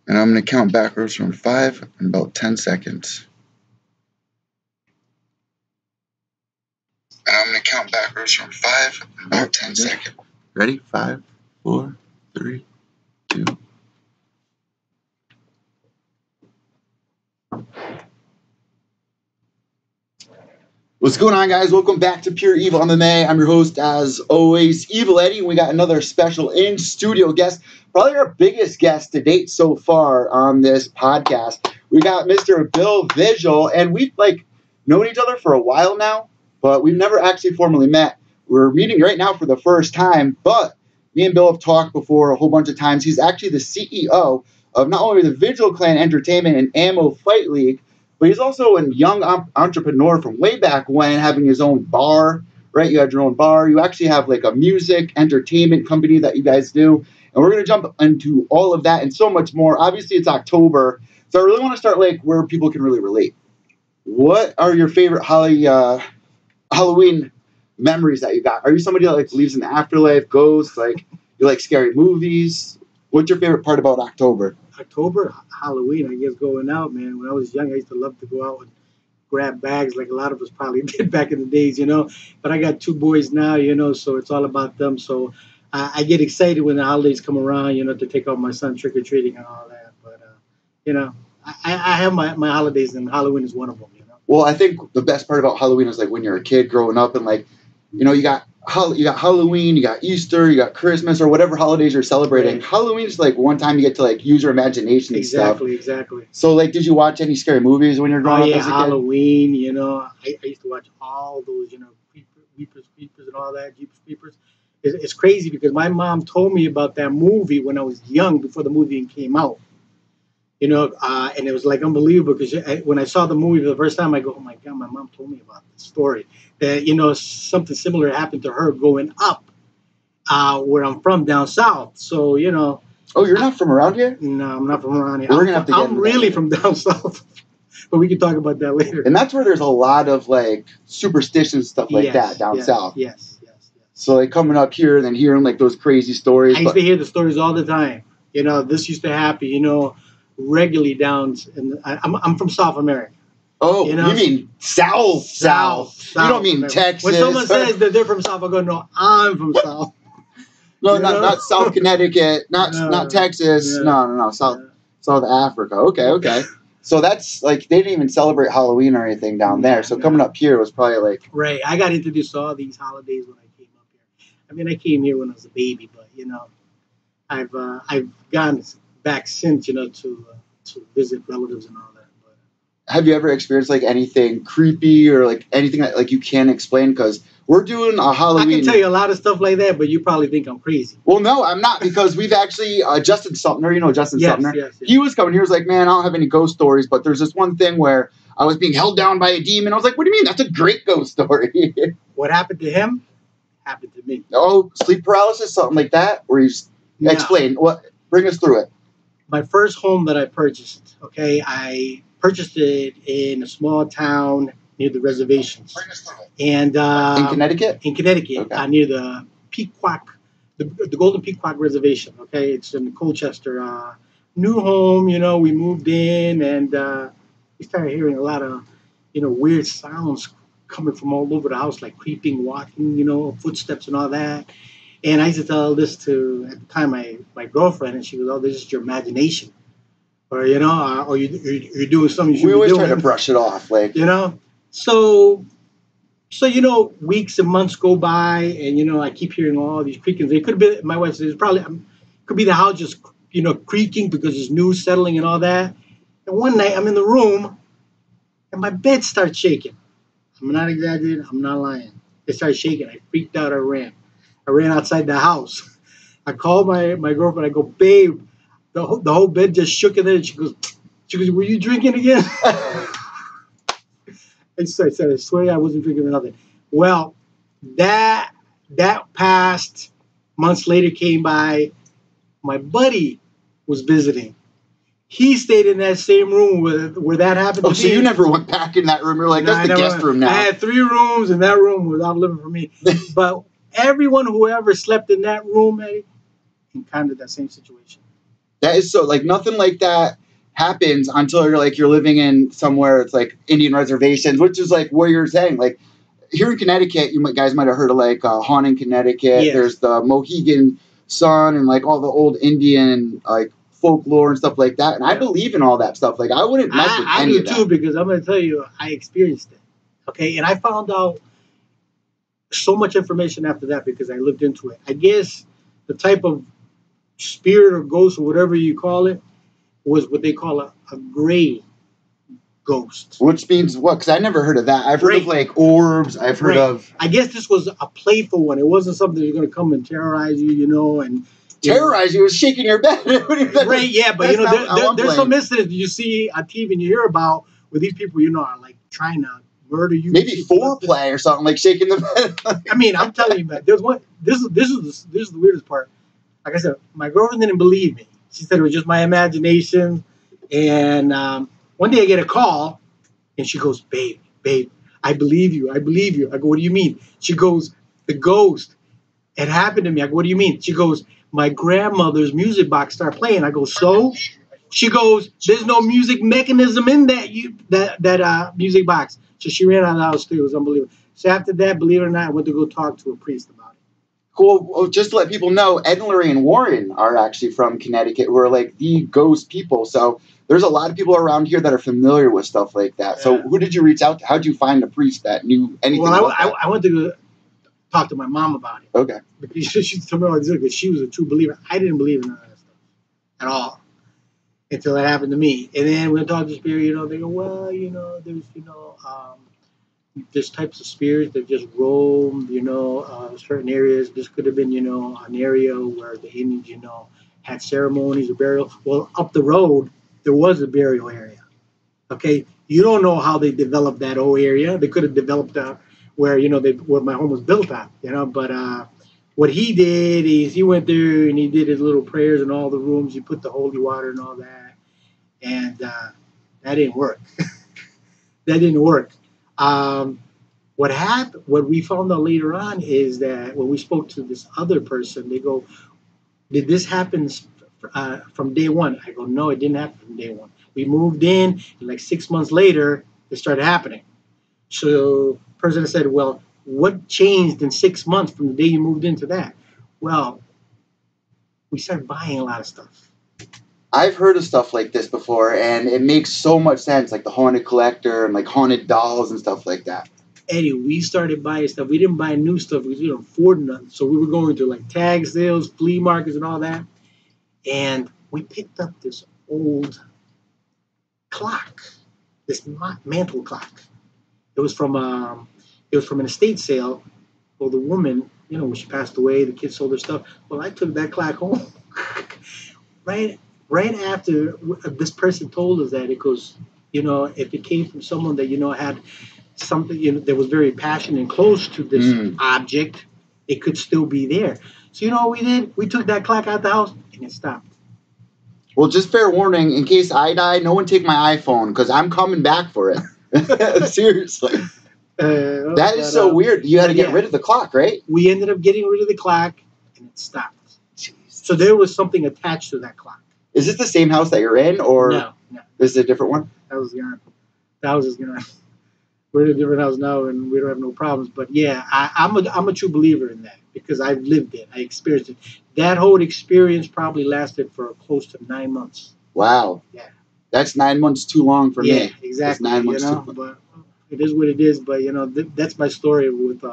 And I'm going to count backwards from 5 in about 10 seconds. And I'm going to count backwards from 5 in about 10 seconds. Ready? 5, 4, 3, 2. What's going on, guys? Welcome back to Pure Evil MMA. I'm your host, as always, Evil Eddie. We got another special in-studio guest, probably our biggest guest to date so far on this podcast. We got Mr. Bill Vigil, and we've known each other for a while now, but we've never actually formally met. We're meeting right now for the first time, but me and Bill have talked before a whole bunch of times. He's actually the CEO of not only the Vigil Clan Entertainment and Ammo Fight League, but he's also a young entrepreneur from way back when, having his own bar, right? You had your own bar. You actually have like a music entertainment company that you guys do. And we're going to jump into all of that and so much more. Obviously, it's October, so I really want to start where people can really relate. What are your favorite Halloween memories that you got? Are you somebody that believes in the afterlife, ghosts, you like scary movies? What's your favorite part about October? October, Halloween, I guess, going out, man. When I was young, I used to love to go out and grab bags like a lot of us probably did back in the days, But I got 2 boys now, so it's all about them. So I get excited when the holidays come around, to take out my son trick-or-treating and all that. But, I have my holidays, and Halloween is one of them, Well, I think the best part about Halloween is when you're a kid growing up and you got Halloween, you got Easter, you got Christmas, or whatever holidays you're celebrating. Right. Halloween is one time you get to use your imagination and stuff. Exactly. So did you watch any scary movies when you're growing up as a kid? Halloween, I used to watch all those, Creepers and all that, Jeepers Creepers. It's crazy because my mom told me about that movie when I was young, before the movie came out. And it was unbelievable because when I saw the movie for the first time, I go, oh my God, my mom told me about this story. That, something similar happened to her growing up where I'm from, down south. So, Oh, you're not from around here? No, I'm not from around here. We're going to have to get I'm really from down south. But we can talk about that later. And that's where there's a lot of superstitions, stuff that down south. Yes. So coming up here and then hearing those crazy stories. I used to hear the stories all the time. This used to happen, regularly down. I'm from South America. Oh, you mean South. You don't mean Texas. When someone says that they're from South, I go, no, I'm from South. No, not South Connecticut, not Texas. Yeah. No, South Africa. Okay. So that's they didn't even celebrate Halloween or anything down there. So coming up here was probably right. I got introduced to all these holidays when I came up here. I mean, I came here when I was a baby, but I've gone back since to visit relatives and all that. But have you ever experienced anything creepy or anything that you can't explain? Because we're doing a Halloween. I can tell you a lot of stuff like that, but you probably think I'm crazy. Well, no, I'm not, because we've actually Justin Sumner, Justin Sumner. Yes. He was coming. He was like, man, I don't have any ghost stories, but there's this one thing where I was being held down by a demon. I was like, what do you mean? That's a great ghost story. What happened to him happened to me. Oh, sleep paralysis, something like that? Where you explain bring us through it. My first home that I purchased, I purchased it in a small town near the reservations. Bring us through it. And in Connecticut? In Connecticut, okay. Near the Pequot, the Golden Pequot Reservation. Okay, it's in Colchester. New home, we moved in, and we started hearing a lot of, weird sounds coming from all over the house, like creeping, walking, footsteps and all that. And I used to tell this to, at the time, my girlfriend, and she goes, "Oh, this is your imagination," or or you're doing something you should be doing. We always try to brush it off, So weeks and months go by, and I keep hearing all these creakings. It could be, my wife says, could be the house just creaking because it's new, settling and all that. And one night I'm in the room, and my bed starts shaking. I'm not exaggerating. I'm not lying. It started shaking. I freaked out. I ran outside the house. I called my girlfriend. I go, babe, the whole bed just shook, and then she goes, were you drinking again? I said, I swear I wasn't drinking or nothing. Well, that passed. Months later came by. My buddy was visiting. He stayed in that same room where that happened to me. So you never went back in that room? You're like, that's the guest room now. I had 3 rooms, and that room was out living for me. But everyone who ever slept in that room, Eddie, encountered that same situation. That is so, like, nothing like that happens until you're living in somewhere it's like Indian reservations, which is like what you're saying. Like here in Connecticut, guys might have heard of like Haunting Connecticut. Yes. There's the Mohegan Sun and like all the old Indian like folklore and stuff like that. And I believe in all that stuff. Like I wouldn't mess with any of that. I do too, because I'm going to tell you, I experienced it. Okay, and I found out so much information after that because I looked into it. I guess the type of spirit or ghost or whatever you call it was what they call a gray ghost. Which means what? Because I never heard of that. I've heard of like orbs. I've heard of. I guess this was a playful one. It wasn't something that was going to come and terrorize you, and terrorize you. It was shaking your bed. Right? Yeah, but there's some incidents you see on TV and you hear about where these people, are like trying to murder you. Maybe foreplay or something, like shaking the bed. I mean, I'm telling you, man. There's one. This is the weirdest part. Like I said, my girlfriend didn't believe me. She said it was just my imagination. And one day I get a call, and she goes, babe, I believe you. I go, what do you mean? She goes, the ghost. It happened to me. I go, what do you mean? She goes, my grandmother's music box started playing. I go, so? She goes, there's no music mechanism in that music box. So she ran out of the house too. It was unbelievable. So after that, believe it or not, I went to go talk to a priest about it. Cool. Well, just to let people know, Ed and Lorraine Warren are actually from Connecticut, who are like the ghost people. So there's a lot of people around here that are familiar with stuff like that. Yeah. So who did you reach out to? How did you find a priest that knew anything about that? I went to talk to my mom about it. Okay. Because she told me all this because she was a true believer. I didn't believe in none of that stuff at all until it happened to me. And then when I talked to spirit, they go, well, there's types of spirits that just roam, certain areas. This could have been, an area where the Indians, had ceremonies or burial. Well, up the road, there was a burial area. Okay, you don't know how they developed that whole area. They could have developed where where my home was built on, But what he did is he went there and he did his little prayers in all the rooms. He put the holy water and all that, and that didn't work. That didn't work. What happened? What we found out later on is that when we spoke to this other person, they go, "Did this happen from day one?" I go, "No, it didn't happen from day one. We moved in, and like 6 months later, it started happening." So, the person said, "Well, what changed in 6 months from the day you moved into that?" Well, we started buying a lot of stuff. I've heard of stuff like this before, and it makes so much sense, like the haunted collector and like haunted dolls and stuff like that. Eddie, we started buying stuff. We didn't buy new stuff because we didn't afford nothing. So we were going to like tag sales, flea markets, and all that. And we picked up this old clock, this mantle clock. It was from an estate sale. Well, the woman, when she passed away, the kids sold their stuff. Well, I took that clock home. Right after this person told us that, it goes, if it came from someone that, had something, that was very passionate and close to this object, it could still be there. So, what we did? We took that clock out the house and it stopped. Well, just fair warning, in case I die, no one take my iPhone because I'm coming back for it. Seriously. That is so weird. You had to get rid of the clock, right? We ended up getting rid of the clock and it stopped. Jeez. So there was something attached to that clock. Is this the same house that you're in, or no? This is a different one? That was gone. The house is gone. We're in a different house now, and we don't have no problems. But yeah, I'm a true believer in that because I've lived it. I experienced it. That whole experience probably lasted for close to 9 months. Wow. Yeah. That's 9 months too long for me. Yeah, exactly. That's 9 months too long. But it is what it is. But that's my story with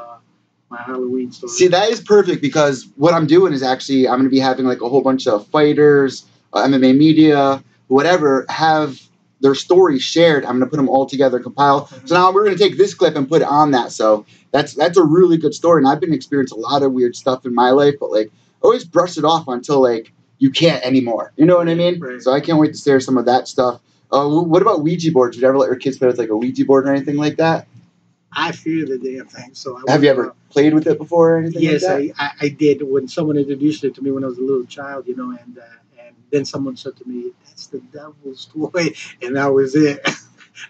my Halloween story. See, that is perfect because what I'm doing is actually I'm going to be having like a whole bunch of fighters, MMA media, whatever, have their stories shared. I'm going to put them all together, compile. Mm-hmm. So now we're going to take this clip and put it on that. So that's a really good story. And I've been experiencing a lot of weird stuff in my life, but like always brush it off until like you can't anymore. You know what I mean? Right. So I can't wait to share some of that stuff. What about Ouija boards? Did you ever let your kids play with like a Ouija board or anything like that? I fear the damn thing. So have you ever played with it before or anything? Yes, like that? I did. When someone introduced it to me when I was a little child, and then someone said to me, "That's the devil's toy," and that was it.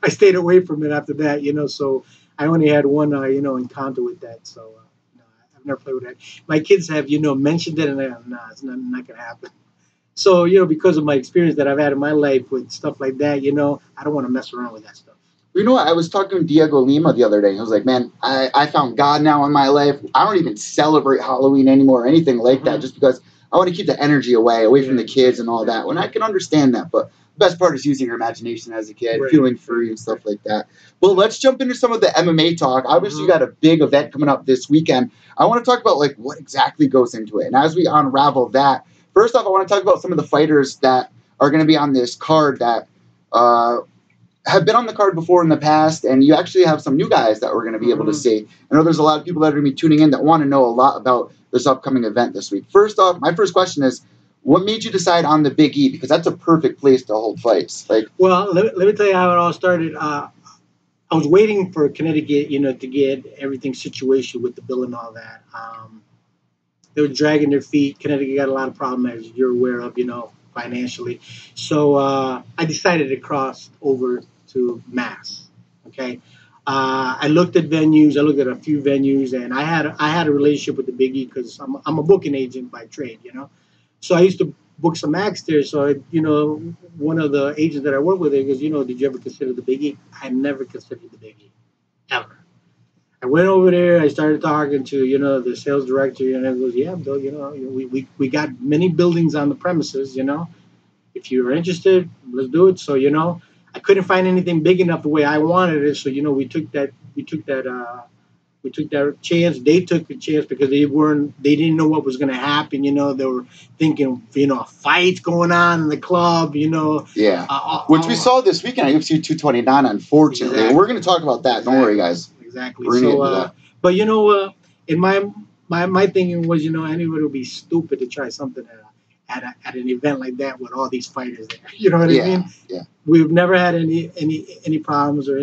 I stayed away from it after that, So I only had one, encounter with that. So no, I've never played with that. My kids have, mentioned it, and it's not going to happen. So, because of my experience that I've had in my life with stuff like that, I don't want to mess around with that stuff. You know what? I was talking to Diego Lima the other day. I was like, man, I found God now in my life. I don't even celebrate Halloween anymore or anything like that just because I want to keep the energy away from the kids and all that. And I can understand that. But the best part is using your imagination as a kid, feeling free and stuff like that. Well, let's jump into some of the MMA talk. Obviously, you got a big event coming up this weekend. I want to talk about like what exactly goes into it. And as we unravel that, first off, I want to talk about some of the fighters that are going to be on this card that have been on the card before in the past, and you actually have some new guys that we're going to be able to see. I know there's a lot of people that are going to be tuning in that want to know a lot about this upcoming event this week. First off, my first question is, what made you decide on the Big E? Because that's a perfect place to hold fights. Well, let me tell you how it all started. I was waiting for Connecticut, to get everything situated with the bill and all that. They were dragging their feet. Connecticut got a lot of problems, as you're aware of, financially. So I decided to cross over to Mass. Okay. I looked at venues. I looked at a few venues, and I had a relationship with the Big E because I'm a booking agent by trade. So I used to book some acts there. So one of the agents that I work with, he goes, did you ever consider the Big E? I never considered the Big E, ever. I went over there. I started talking to the sales director, and he goes, "Yeah, Bill. We got many buildings on the premises. If you're interested, let's do it." So I couldn't find anything big enough the way I wanted it. So we took that chance. They took the chance because they didn't know what was going to happen. They were thinking, fights going on in the club. Yeah, which we saw this weekend at UFC 229. Unfortunately, exactly. We're going to talk about that. Exactly. Don't worry, guys. Exactly. So, but in my thinking was, anybody would be stupid to try something at an event like that with all these fighters there. You know what I mean? Yeah. We've never had any problems or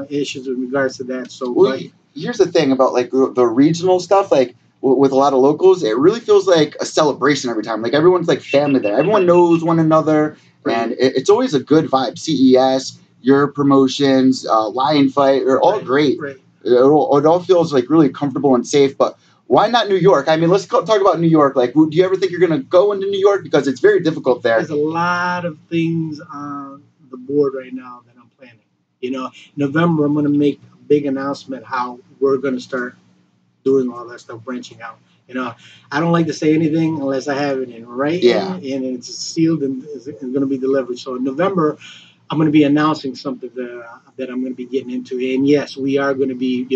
issues with regards to that. So, well, here's the thing about like the regional stuff, like with a lot of locals, it really feels like a celebration every time. Like everyone's like family there. Everyone knows one another, and it's always a good vibe. CES, your promotions, Lion Fight, are all great. Right. It all feels like really comfortable and safe. But why not New York? I mean, let's talk about New York. Like, do you ever think you're going to go into New York? Because it's very difficult there. There's a lot of things on the board right now that I'm planning. November, I'm going to make a big announcement how we're going to start doing all that stuff, branching out. I don't like to say anything unless I have it in writing and it's sealed and it's going to be delivered. So in November, I'm going to be announcing something that I'm going to be getting into. And yes, we are going to be,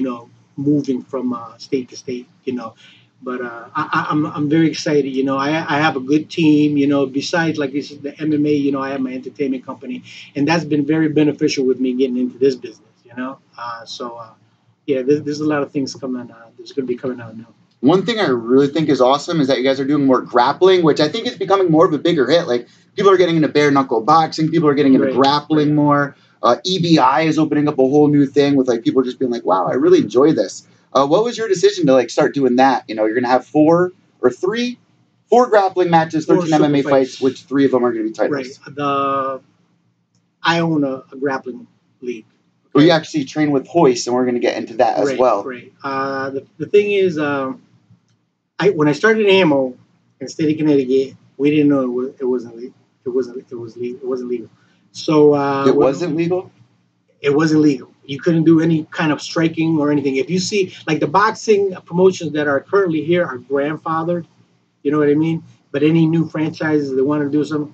moving from state to state, But I'm very excited. I have a good team. Besides like this is the MMA. I have my entertainment company, and that's been very beneficial with me getting into this business. Yeah, there's a lot of things coming. There's going to be coming out now. One thing I really think is awesome is that you guys are doing more grappling, which I think is becoming more of a bigger hit. Like people are getting into bare knuckle boxing, people are getting into grappling more. EBI is opening up a whole new thing with like people just being like, "Wow, I really enjoy this." What was your decision to like start doing that? You're going to have four grappling matches, 13 MMA fights, which 3 of them are going to be titles. Right. I own a grappling league. Well, you actually train with Hoist, and we're going to get into that as well. Right. The thing is, when I started AMO in the state of Connecticut, we didn't know it wasn't legal. It wasn't legal. So it wasn't legal. It wasn't legal. You couldn't do any kind of striking or anything. If you see like the boxing promotions that are currently here are grandfathered, you know what I mean. But any new franchises that want to do something,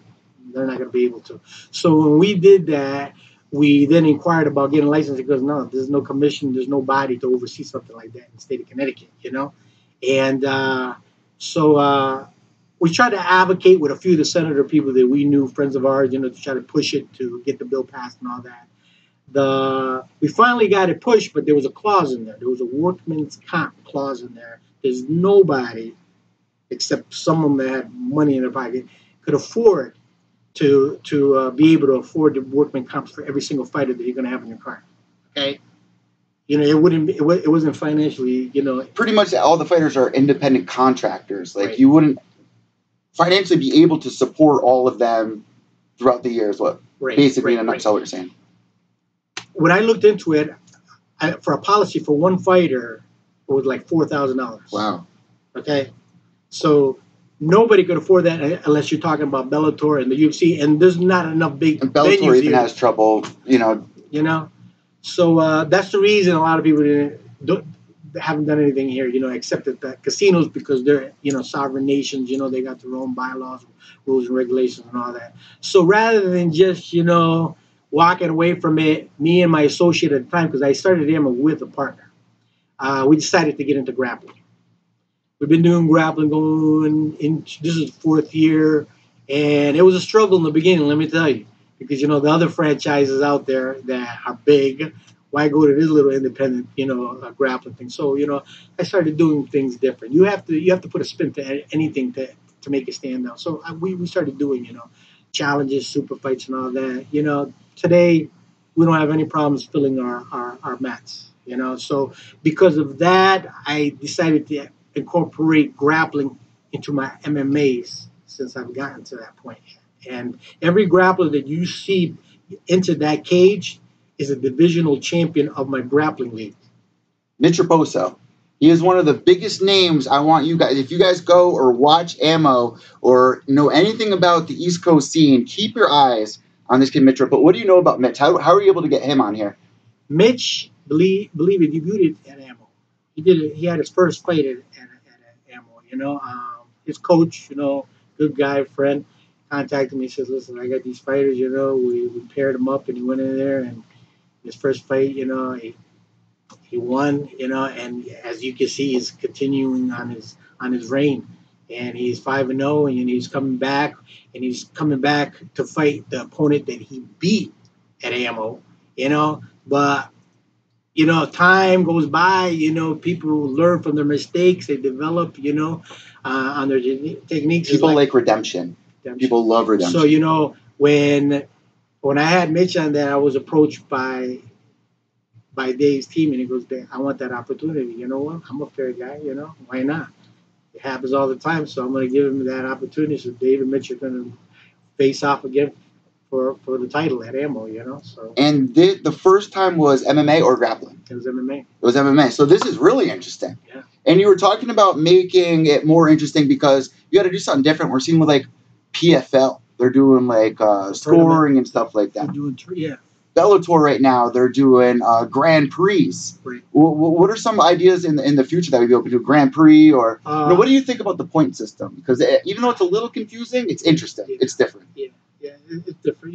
they're not going to be able to. So when we did that, we then inquired about getting a license because no, there's no commission, there's no body to oversee something like that in the state of Connecticut, And so we tried to advocate with a few of the senator people that we knew, friends of ours, to try to push it to get the bill passed and all that. We finally got it pushed, but there was a clause in there. There was a workman's comp clause in there. There's nobody except someone that had money in their pocket could afford to be able to afford the workman comps for every single fighter that you're going to have in your car. Okay, it wasn't financially, Pretty much all the fighters are independent contractors. Like you wouldn't financially be able to support all of them throughout the years. Basically in a nutshell, what you're saying. When I looked into it, for a policy for one fighter, it was like $4,000. Wow. Okay, so Nobody could afford that unless you're talking about Bellator and the UFC, and there's not enough big And Bellator venues even here. has trouble, you know. You know, so that's the reason a lot of people haven't done anything here. You know, except at the casinos because they're sovereign nations. You know, they got their own bylaws, rules, and regulations, and all that. So rather than just walking away from it, me and my associate at the time, because I started him with a partner, we decided to get into grappling. We've been doing grappling going in. This is fourth year, and it was a struggle in the beginning. Let me tell you, because the other franchises out there that are big. Why go to this little independent, grappling thing? So I started doing things different. You have to put a spin to anything to make it stand out. So we started doing challenges, super fights, and all that. Today we don't have any problems filling our mats. So because of that, I decided to incorporate grappling into my MMAs since I've gotten to that point. And every grappler that you see into that cage is a divisional champion of my grappling league. Mitch Raposo. He is one of the biggest names. I want you guys, if you guys go or watch Ammo or know anything about the East Coast scene, keep your eyes on this kid, Mitch Raposo. What do you know about Mitch? How are you able to get him on here? Mitch, believe it, debuted at Ammo. He did it. He had his first fight at Ammo. His coach, good guy, friend, contacted me. He says, "Listen, I got these fighters. We paired him up, and he went in there and his first fight, he won. And as you can see, he's continuing on his reign, and he's 5-0, and he's coming back to fight the opponent that he beat at Ammo. But." Time goes by, people learn from their mistakes. They develop, on their techniques. People like redemption. People love redemption. So, when I had Mitch on there, I was approached by Dave's team, and he goes, "I want that opportunity. You know what? I'm a fair guy. Why not? It happens all the time, so I'm going to give him that opportunity." So Dave and Mitch are going to face off again for the title at Ammo, So. And the first time was MMA or grappling? It was MMA. It was MMA. So this is really interesting. Yeah. And you were talking about making it more interesting because you got to do something different. We're seeing with like PFL, they're doing like scoring and stuff like that. They're doing Bellator right now, they're doing Grand Prix. Right. What are some ideas in the future that we'd be able to do Grand Prix or what do you think about the point system? Because even though it's a little confusing, it's interesting. Yeah. It's different. Yeah, it's different.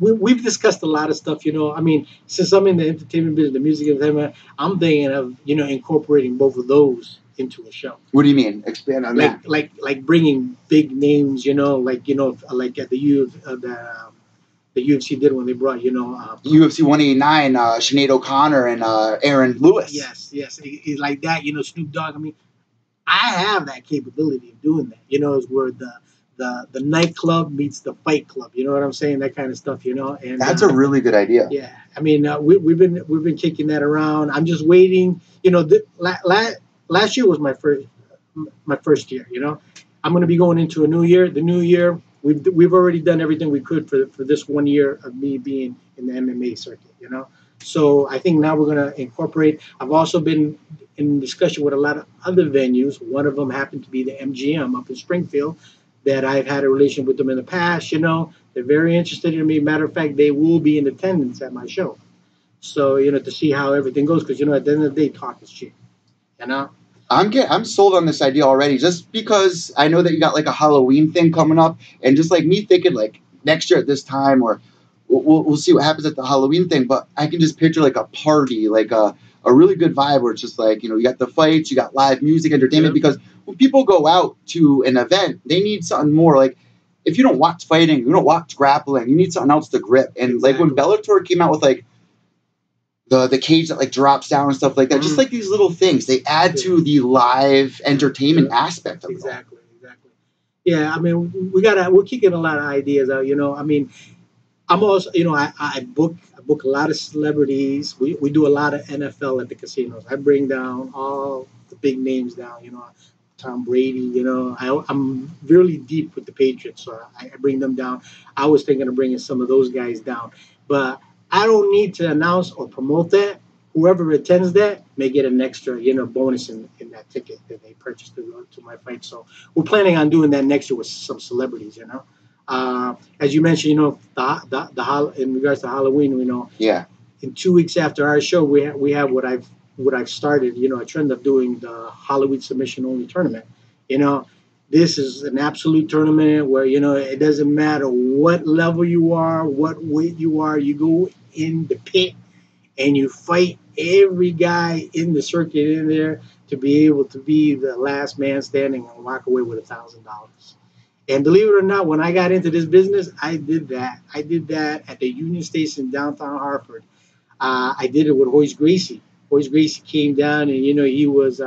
We've discussed a lot of stuff. Since I'm in the entertainment business, the music entertainment, I'm thinking of incorporating both of those into a show. What do you mean? Expand on that. Like bringing big names. Like at the UFC did when they brought UFC 189, Sinead O'Connor and Aaron Lewis. Yes, it's like that. Snoop Dogg. I have that capability of doing that. Is where the nightclub meets the fight club. You know what I'm saying? That kind of stuff. And that's a really good idea. Yeah, we've been kicking that around. I'm just waiting. Last year was my first year. I'm going to be going into a new year. The new year, we've already done everything we could for this 1 year of me being in the MMA circuit. So I think now we're going to incorporate. I've also been in discussion with a lot of other venues. One of them happened to be the MGM up in Springfield, that I've had a relation with them in the past. They're very interested in me. Matter of fact, they will be in attendance at my show. So to see how everything goes, because at the end of the day, talk is cheap. I'm sold on this idea already, just because I know that you got like a Halloween thing coming up, and just like me thinking like next year at this time, or we'll see what happens at the Halloween thing. But I can just picture like a party, like a really good vibe where it's just like you got the fights, you got live music, entertainment. Yeah. Because when people go out to an event, they need something more. Like if you don't watch fighting, you don't watch grappling, you need something else to grip. And exactly. Like when Bellator came out with like the cage that like drops down and stuff like that, just like these little things, they add to the live entertainment aspect of it. Exactly. Yeah, we're kicking a lot of ideas out. I'm also, I book a lot of celebrities. We do a lot of NFL at the casinos. I bring down all the big names down. Tom Brady. I'm really deep with the Patriots, so I bring them down. I was thinking of bringing some of those guys down, but I don't need to announce or promote that. whoever attends that may get an extra, bonus in that ticket that they purchased to my fight. So we're planning on doing that next year with some celebrities. As you mentioned, in regards to Halloween, Yeah. in 2 weeks after our show, we have what I've started, a trend of doing the Halloween submission only tournament. You know, this is an absolute tournament where it doesn't matter what level you are, what weight you are, you go in the pit and you fight every guy in the circuit in there to be able to be the last man standing and walk away with $1,000. And believe it or not, when I got into this business, I did that. I did that at the Union Station downtown Hartford. I did it with Hoist Gracie. Hoist Gracie came down, and he was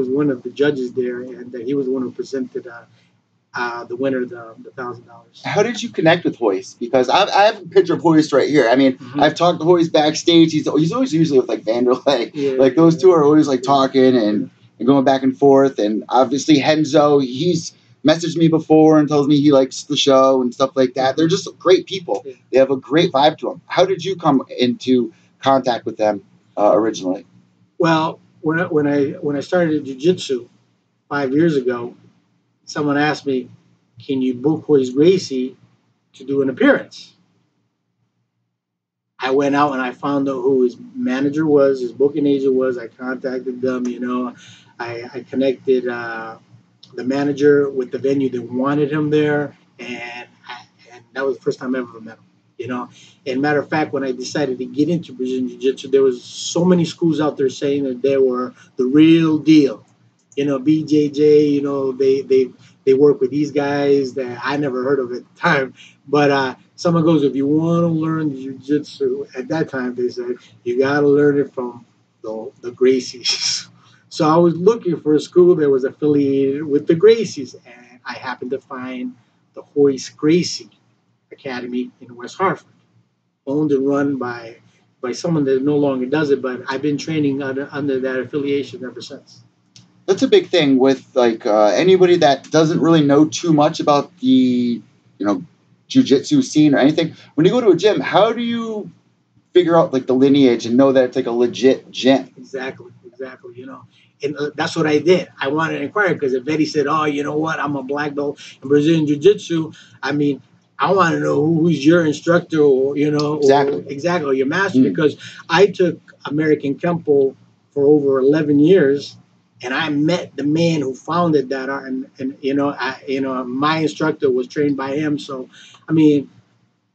one of the judges there, and he was the one who presented the winner the $1,000. How did you connect with Hoist? Because I have a picture of Hoist right here. I mean, I've talked to Hoist backstage. He's always usually with like Vanderlei. Yeah, like those two are always like talking and going back and forth. And obviously Henzo, he's messaged me before and tells me he likes the show and stuff like that. They're just great people. Yeah. They have a great vibe to them. How did you come into contact with them originally? Well, when I started jiu-jitsu 5 years ago, someone asked me, "Can you book Hoist Gracie to do an appearance?" I went out and I found out who his manager was, his booking agent was. I contacted them. I connected the manager with the venue that wanted him there, and that was the first time I ever met him. And matter of fact, when I decided to get into Brazilian Jiu-Jitsu, there was so many schools out there saying that they were the real deal. BJJ, they work with these guys that I never heard of at the time. But someone goes, if you want to learn Jiu-Jitsu, at that time they said, you got to learn it from the Gracies. So I was looking for a school that was affiliated with the Gracies, and I happened to find the Hoist Gracie Academy in West Hartford, owned and run by someone that no longer does it, but I've been training under that affiliation ever since. That's a big thing with like anybody that doesn't really know too much about the jiu-jitsu scene or anything. When you go to a gym, how do you figure out like the lineage and know that it's like a legit gym? Exactly. And that's what I did. I wanted to inquire because if Eddie said, "Oh, you know what? I'm a black belt in Brazilian Jiu-Jitsu," I mean, I want to know who's your instructor, or or your master, because I took American Kempo for over 11 years, and I met the man who founded that art, and my instructor was trained by him. So, I mean,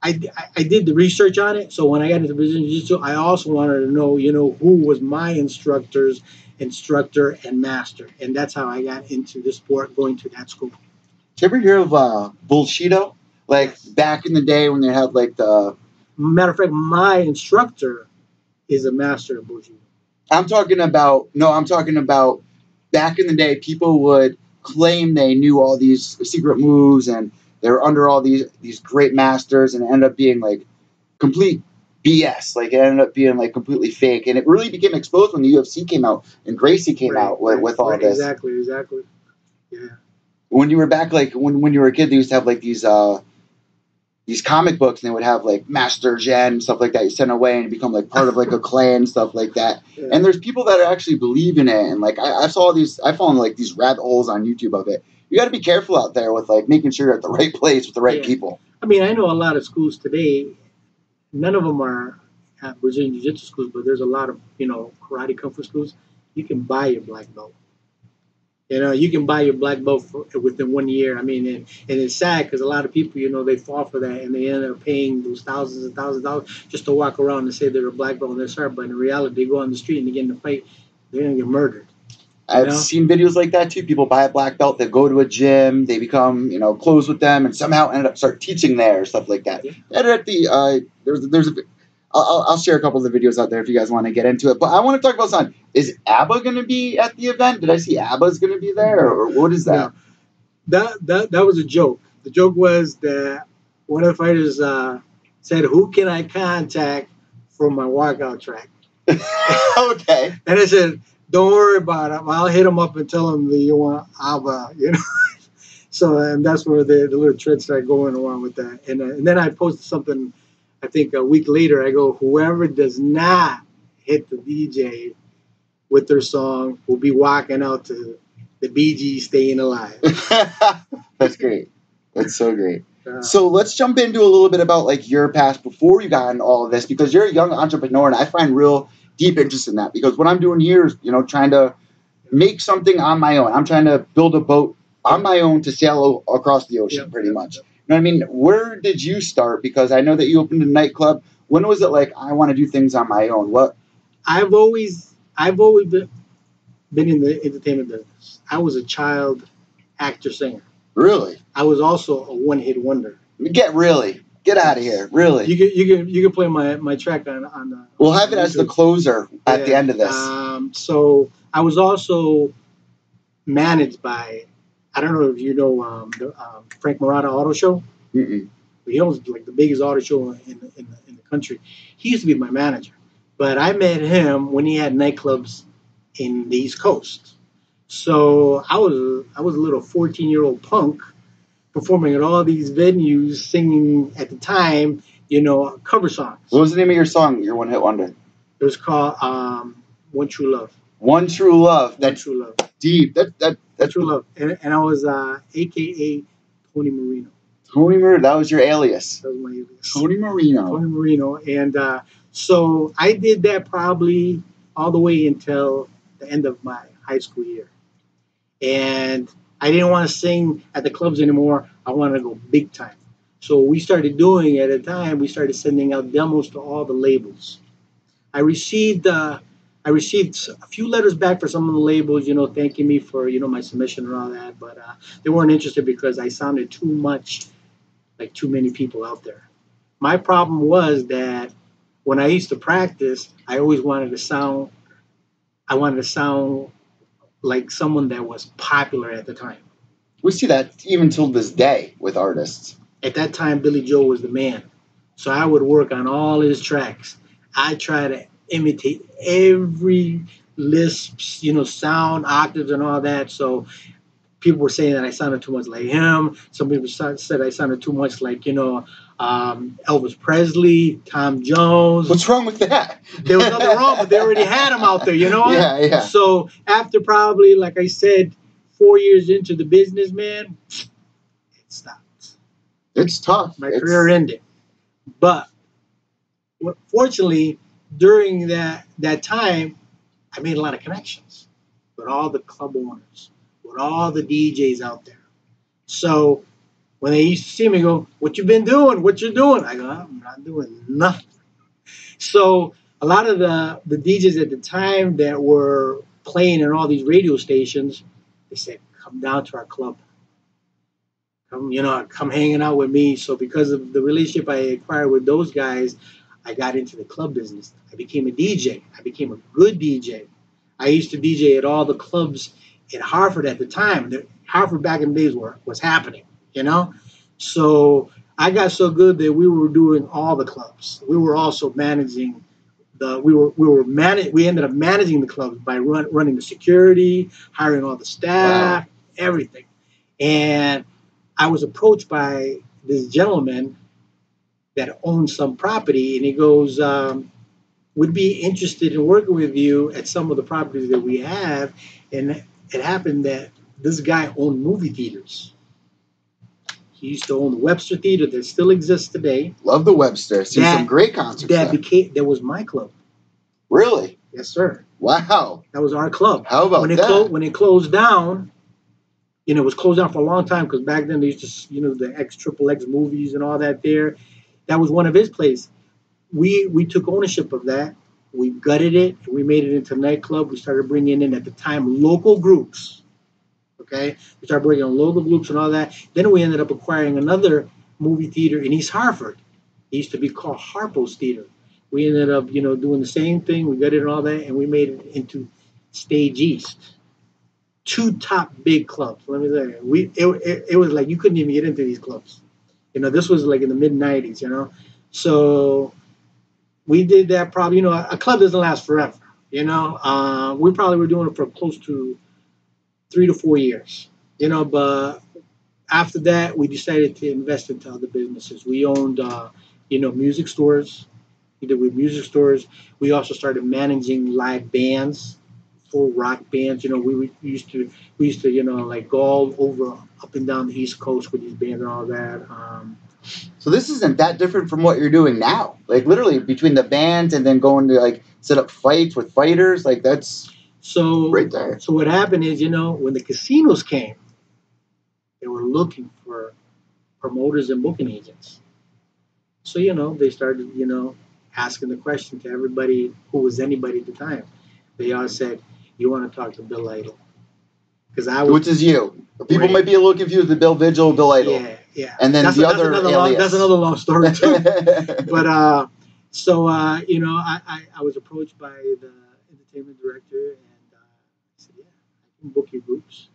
I did the research on it. So when I got into Brazilian Jiu-Jitsu, I also wanted to know, who was my instructor and master, and that's how I got into the sport, going to that school. Did you ever hear of Bullshido? Like Yes. back in the day when they had like the. Matter of fact, my instructor is a master of Bushido. I'm talking about back in the day, people would claim they knew all these secret moves and they were under all these great masters, and it ended up being like complete BS. Like it ended up being like completely fake, and it really became exposed when the UFC came out and Gracie came out with all this. Exactly. Yeah. When you were back, like when you were a kid, they used to have like these comic books, and they would have like Master Gen and stuff like that. You send away and become like part of like a clan, stuff like that. Yeah. And there's people that actually believe in it, and like I found like these rabbit holes on YouTube of it. You got to be careful out there with like making sure you're at the right place with the right people. I mean, I know a lot of schools today. None of them are Brazilian Jiu-Jitsu schools, but there's a lot of karate kung fu schools. You can buy your black belt. You can buy your black belt within 1 year. I mean, and it's sad because a lot of people, they fall for that, and they end up paying those thousands and thousands of dollars just to walk around and say they're a black belt in their start. But in reality, they go on the street and they get in a fight, they're gonna get murdered. I've seen videos like that too. People buy a black belt, they go to a gym, they become close with them, and somehow end up start teaching there, stuff like that. Yeah. And at the there's a. I'll share a couple of the videos out there if you guys want to get into it. But I want to talk about something. Is ABBA going to be at the event? Did I see ABBA's going to be there, or what is that? No, that was a joke. The joke was that one of the fighters said, "Who can I contact for my walkout track?" Okay. And I said, "Don't worry about it. I'll hit him up and tell him that you want ABBA." So, and that's where the little thread started going along with that. And then I posted something. I think a week later, I go, whoever does not hit the DJ with their song, we'll be walking out to the Bee Gees Staying Alive. That's great. That's so great. So let's jump into a little bit about like your past before you got into all of this, because you're a young entrepreneur, and I find real deep interest in that, because what I'm doing here is, trying to make something on my own. I'm trying to build a boat on my own to sail across the ocean, pretty much. You know what I mean? Where did you start? Because I know that you opened a nightclub. When was it like, I want to do things on my own? What? I've always been in the entertainment business. I was a child actor singer. Really? I was also a one-hit wonder. Get out of here. Really? You can play my track on the. We'll have it as the closer at the end of this. So I was also managed by, I don't know if you know the Frank Murata Auto Show. Mm-mm. He owns like the biggest auto show in the country. He used to be my manager, but I met him when he had nightclubs in the East Coast. So I was a little 14-year-old punk performing at all these venues, singing at the time, cover songs. What was the name of your song, your one-hit wonder? It was called One True Love. One True Love. That's True Love. Deep. That's True Love. And I was AKA Tony Marino. Tony Marino. That was your alias. That was my alias. Tony Marino. Tony Marino. And so I did that probably all the way until the end of my high school year. And I didn't want to sing at the clubs anymore. I wanted to go big time. So we started doing at a time, we started sending out demos to all the labels. I received a few letters back for some of the labels, thanking me for, my submission and all that. But they weren't interested because I sounded too much like too many people out there. My problem was that when I used to practice, I always wanted to sound like someone that was popular at the time. We see that even till this day with artists. At that time, Billy Joel was the man. So I would work on all his tracks. I try to imitate every lisps, sound, octaves, and all that. So people were saying that I sounded too much like him. Some people said I sounded too much like, Elvis Presley, Tom Jones. What's wrong with that? There was nothing wrong, but they already had him out there, Yeah. So after probably, like I said, 4 years into the business, man, it stopped. It's tough. My career ended. But fortunately, during that time, I made a lot of connections with all the club owners, with all the DJs out there. So when they used to see me, go, "What you been doing? What you doing?" I go, "I'm not doing nothing." So a lot of the DJs at the time that were playing in all these radio stations, they said, "Come down to our club. Come hanging out with me." So because of the relationship I acquired with those guys, I got into the club business. I became a DJ. I became a good DJ. I used to DJ at all the clubs in Hartford at the time. Hartford back in the days was happening, So I got so good that we were doing all the clubs. We were also managing we ended up managing the clubs by running the security, hiring all the staff, everything. And I was approached by this gentleman that owned some property, and he goes, "Would be interested in working with you at some of the properties that we have." And it happened that this guy owned movie theaters. He used to own the Webster Theater that still exists today. Love the Webster. Seen some great concerts. That was my club. Really? Yes, sir. Wow. That was our club. How about that? When it closed down, it was closed down for a long time because back then they used to, the XXX movies and all that there. That was one of his places. We took ownership of that. We gutted it. We made it into a nightclub. We started bringing in, at the time, local groups. Okay? We started bringing in local groups and all that. Then we ended up acquiring another movie theater in East Hartford. It used to be called Harpo's Theater. We ended up, doing the same thing. We gutted and all that, and we made it into Stage East. 2 top big clubs. Let me tell you, it was like you couldn't even get into these clubs. This was like in the mid-'90s. So we did that probably. A club doesn't last forever. We probably were doing it for close to 3 to 4 years. But after that, we decided to invest into other businesses. We owned, music stores. We did with music stores. We also started managing live bands, full rock bands. We used to like go all over up and down the East Coast with these bands and all that. So this isn't that different from what you're doing now. Like literally between the bands and then going to like set up fights with fighters, like that's So right there. so what happened is, when the casinos came, they were looking for promoters and booking agents. So they started asking the question to everybody who was anybody at the time. They all said, "You want to talk to Bill Idol?" Because I was Which is you. People right. might be a little confused with Bill Vigil, Bill Idol. Yeah, yeah. And then the other alias. That's another long story too. But so I was approached by the entertainment director, and I said, "Yeah, I can book your groups."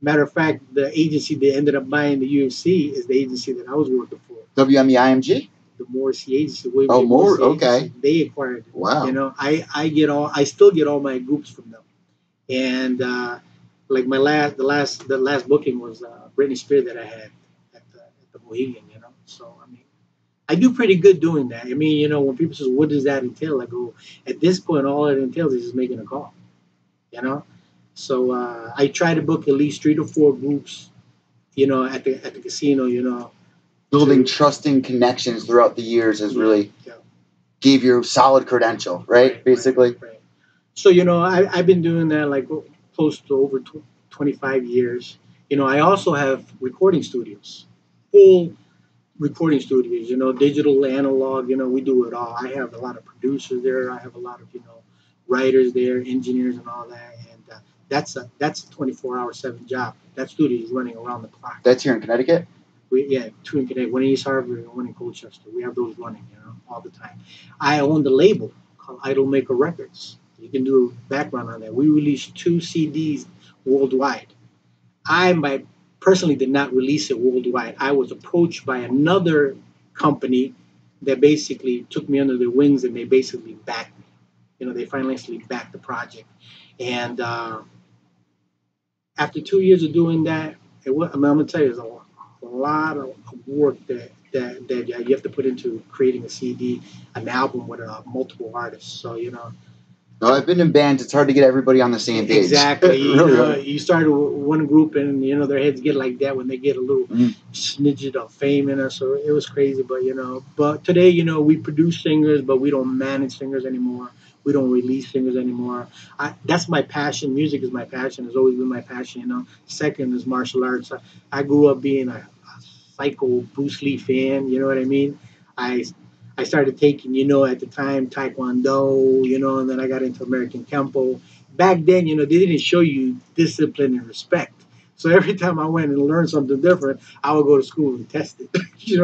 Matter of fact, the agency that ended up buying the UFC is the agency that I was working for. WMEIMG? The Morrissey agency. William Oh, J. more Morrissey okay. agency. They acquired it. Wow. I still get all my groups from them. And like the last booking was Britney Spears that I had at the Mohegan. So I mean, I do pretty good doing that. I mean, when people say, "What does that entail?" I go, at this point, all it entails is just making a call. You know, so I try to book at least 3 to 4 groups. At the casino. Building To trusting connections throughout the years has yeah, really yeah. gave you a solid credential, right? Basically. Right. So I've been doing that like close to over 25 years. I also have recording studios, full recording studios. Digital, analog. We do it all. I have a lot of producers there. I have a lot of writers there, engineers, and all that. And that's a 24/7 job. That studio is running around the clock. That's here in Connecticut? Two in Connecticut, one in East Harbor and one in Colchester. We have those running, all the time. I own the label called Idol Maker Records. You can do a background on that. We released 2 CDs worldwide. Personally did not release it worldwide. I was approached by another company that basically took me under their wings, and they basically backed me. They financially backed the project. And after 2 years of doing that, I'm going to tell you, there's a lot of work that you have to put into creating a CD, an album with multiple artists. So No, I've been in bands. It's hard to get everybody on the same page. exactly. Really. You start with one group, and their heads get like that when they get a little smidget of fame in us. So it was crazy, but today we produce singers, but we don't manage singers anymore. We don't release singers anymore. That's my passion. Music is my passion. It's always been my passion. Second is martial arts. I grew up being a psycho Bruce Lee fan. You know what I mean? I I started taking, at the time, Taekwondo, and then I got into American Kempo. Back then, they didn't show you discipline and respect. So every time I went and learned something different, I would go to school and test it.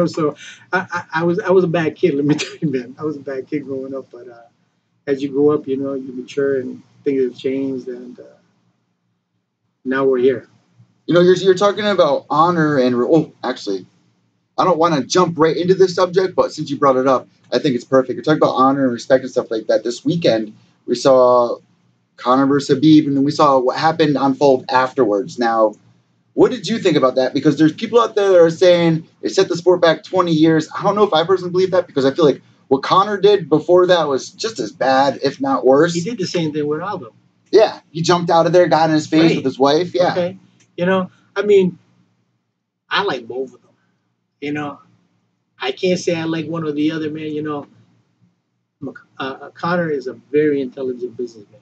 So I was a bad kid. Let me tell you, man, I was a bad kid growing up. But as you grow up, you mature and things have changed, and now we're here. You're talking about honor and actually, I don't want to jump right into this subject, but since you brought it up, I think it's perfect. You're talking about honor and respect and stuff like that. This weekend, we saw Conor versus Habib, and then we saw what happened unfold afterwards. Now, what did you think about that? Because there's people out there that are saying it set the sport back 20 years. I don't know if I personally believe that, because I feel like what Conor did before that was just as bad, if not worse. He did the same thing with Aldo. Yeah, he jumped out of there, got in his face with his wife. Yeah. Okay. I like both of them. I can't say I like one or the other, man. Conor is a very intelligent businessman.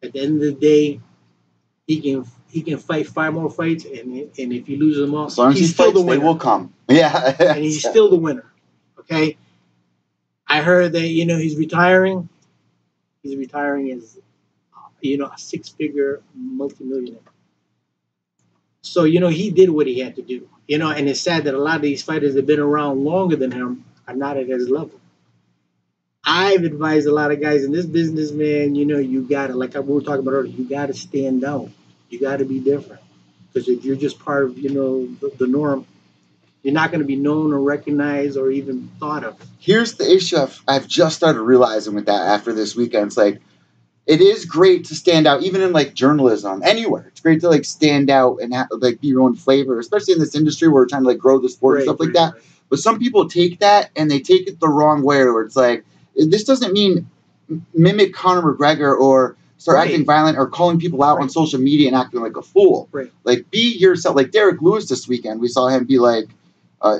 At the end of the day, he can fight 5 more fights, and if he loses them all, as long as he's still fights, the winner. They will come. Yeah, and he's still the winner. Okay, I heard that he's retiring. He's retiring as a 6-figure multimillionaire. So he did what he had to do. And it's sad that a lot of these fighters that have been around longer than him are not at his level. I've advised a lot of guys in this business, man. You gotta, like we were talking about earlier, you gotta stand out. You gotta be different. Because if you're just part of the norm, you're not going to be known or recognized or even thought of. Here's the issue I've just started realizing with that after this weekend. It's like, it is great to stand out, even in like journalism, anywhere. It's great to like stand out and be your own flavor, especially in this industry where we're trying to like grow the sport and stuff like that. But some people take that and they take it the wrong way, where it's like, this doesn't mean mimic Conor McGregor or start acting violent or calling people out on social media and acting like a fool. Like, be yourself. Like Derek Lewis this weekend, we saw him be like,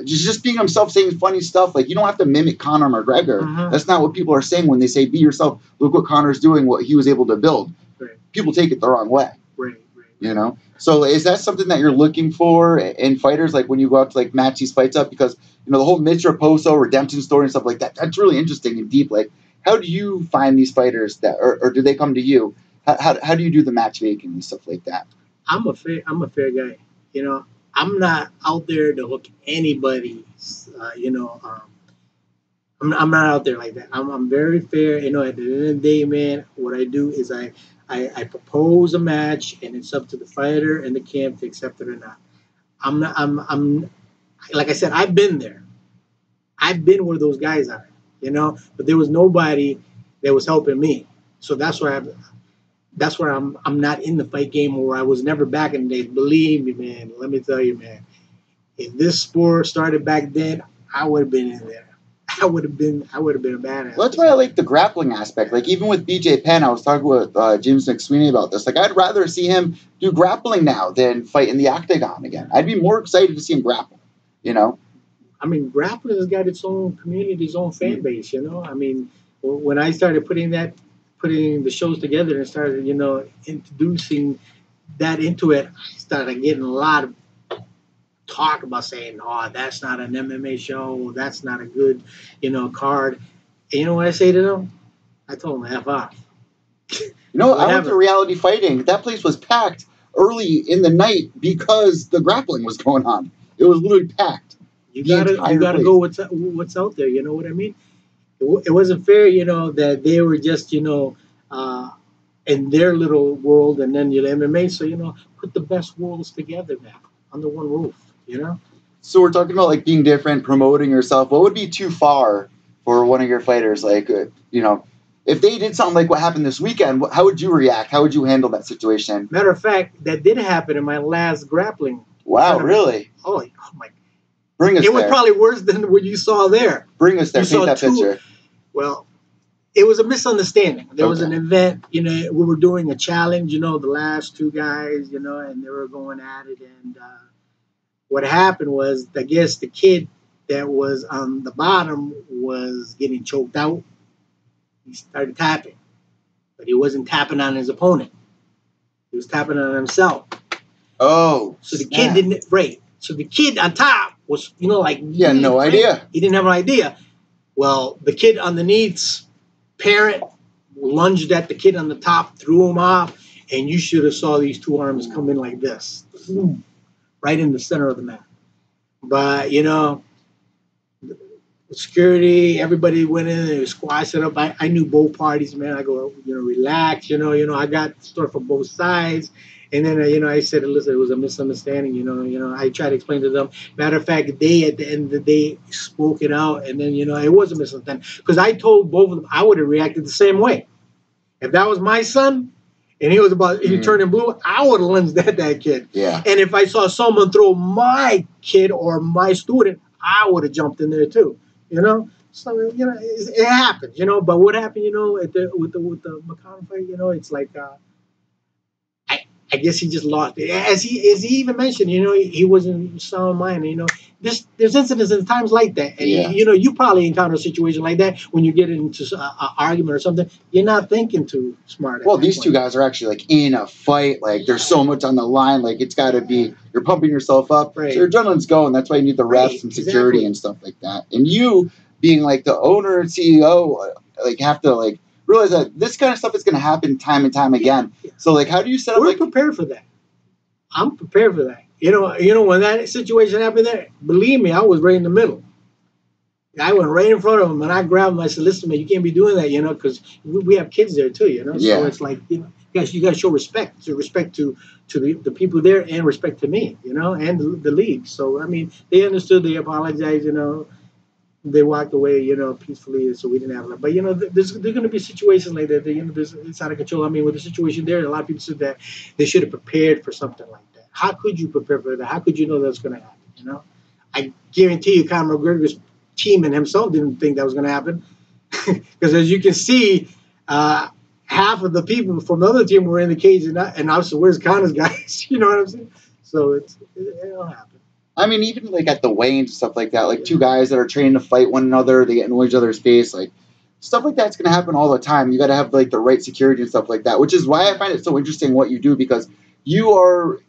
just being himself, saying funny stuff. Like, you don't have to mimic Conor McGregor. That's not what people are saying when they say be yourself. Look what Conor's doing, what he was able to build. People take it the wrong way. You know? So is that something that you're looking for in fighters, like when you go out to like match these fights up? Because, you know, the whole Mitch Raposo redemption story and stuff like that, that's really interesting and deep. Like, how do you find these fighters that, or do they come to you? How do you do the matchmaking and stuff like that? I'm a fair guy. You know, I'm not out there to hook anybody. I'm not out there like that. I'm very fair. You know, at the end of the day, man, what I do is I propose a match, and it's up to the fighter and the camp to accept it or not. I'm like I said, I've been there. I've been where those guys are, you know, but there was nobody that was helping me. So that's where I'm not in the fight game, where I was never back in the days. Believe me, man, let me tell you, man, if this sport started back then, I would have been in there. I would have been a badass. Well, that's why I like the grappling aspect. Like, even with BJ Penn, I was talking with James McSweeney about this. Like, I'd rather see him do grappling now than fight in the octagon again. I'd be more excited to see him grapple, you know? I mean, grappling has got its own community, its own fan base, you know? I mean, when I started putting the shows together and started, you know, introducing that into it, I started getting a lot of talk about saying, oh, that's not an MMA show, that's not a good, you know, card. And you know what I say to them? I told them, F off. You know, I went to reality fighting. That place was packed early in the night because the grappling was going on. It was literally packed. You gotta go what's out there. You know what I mean? It wasn't fair, you know, that they were just, you know, in their little world, and then you're MMA. So, you know, put the best worlds together, man, under one roof. You know. So we're talking about like being different, promoting yourself. What would be too far for one of your fighters? Like, you know, if they did something like what happened this weekend, how would you react? How would you handle that situation? Matter of fact, that did happen in my last grappling. Wow, really? Oh my. Bring us there. It was probably worse than what you saw there. Bring us there. Paint that picture. Well, it was a misunderstanding. There was an event, you know, we were doing a challenge, you know, the last two guys, you know, and they were going at it. And what happened was, I guess the kid that was on the bottom was getting choked out. He started tapping, but he wasn't tapping on his opponent. He was tapping on himself. Oh. So the kid didn't, right. So the kid on top was, you know, like... He had no idea. He didn't have an idea. Well, the kid underneath's parent lunged at the kid on the top, threw him off, and you should have saw these two arms come in like this. Right in the center of the mat. But, you know, security, everybody went in and squashed it up. I knew both parties, man. I go, you know, relax, you know, I got stuff from both sides. And then, you know, I said, listen, it was a misunderstanding, you know, I tried to explain to them. Matter of fact, they, at the end of the day, spoke it out. And then, you know, it was a misunderstanding. Because I told both of them I would have reacted the same way. If that was my son, and he turning blue, I would have lunged at that kid. Yeah. And if I saw someone throw my kid or my student, I would have jumped in there too. You know? So, you know, it happens, you know. But what happened, you know, with the McConnell fight, you know, it's like I guess he just lost it. As he even mentioned, you know, he wasn't sound mind. You know, there's incidents and times like that. And you know, you probably encounter a situation like that when you get into an argument or something. You're not thinking too smart. Well, these two guys are actually like in a fight. Like, there's so much on the line. Like, it's got to be, you're pumping yourself up. Right. So your adrenaline's going. That's why you need the refs and security and stuff like that. And you being like the owner and CEO, like, have to like realize that this kind of stuff is going to happen time and time again. Yeah. So, like, how do you set up? We're prepared for that. I'm prepared for that. You know, when that situation happened there, believe me, I was right in the middle. I went right in front of him, and I grabbed him. I said, listen, man, you can't be doing that, you know, because we have kids there, too, you know. Yeah. So it's like, you know, you got to show respect. So respect to the people there and respect to me, you know, and the league. So, I mean, they understood. They apologized, you know. They walked away, you know, peacefully, so we didn't have that. But, you know, there's going to be situations like that, you know, it's out of control. I mean, with the situation there, a lot of people said that they should have prepared for something like that. How could you prepare for that? How could you know that's going to happen, you know? I guarantee you, Conor McGregor's team and himself didn't think that was going to happen. Because as you can see, half of the people from the other team were in the cage, and obviously, where's Conor's guys? You know what I'm saying? So it'll happen. I mean, even like at the weigh-ins and stuff like that, like two guys that are training to fight one another, they get in each other's face, like stuff like that's gonna happen all the time. You got to have like the right security and stuff like that, which is why I find it so interesting what you do, because you are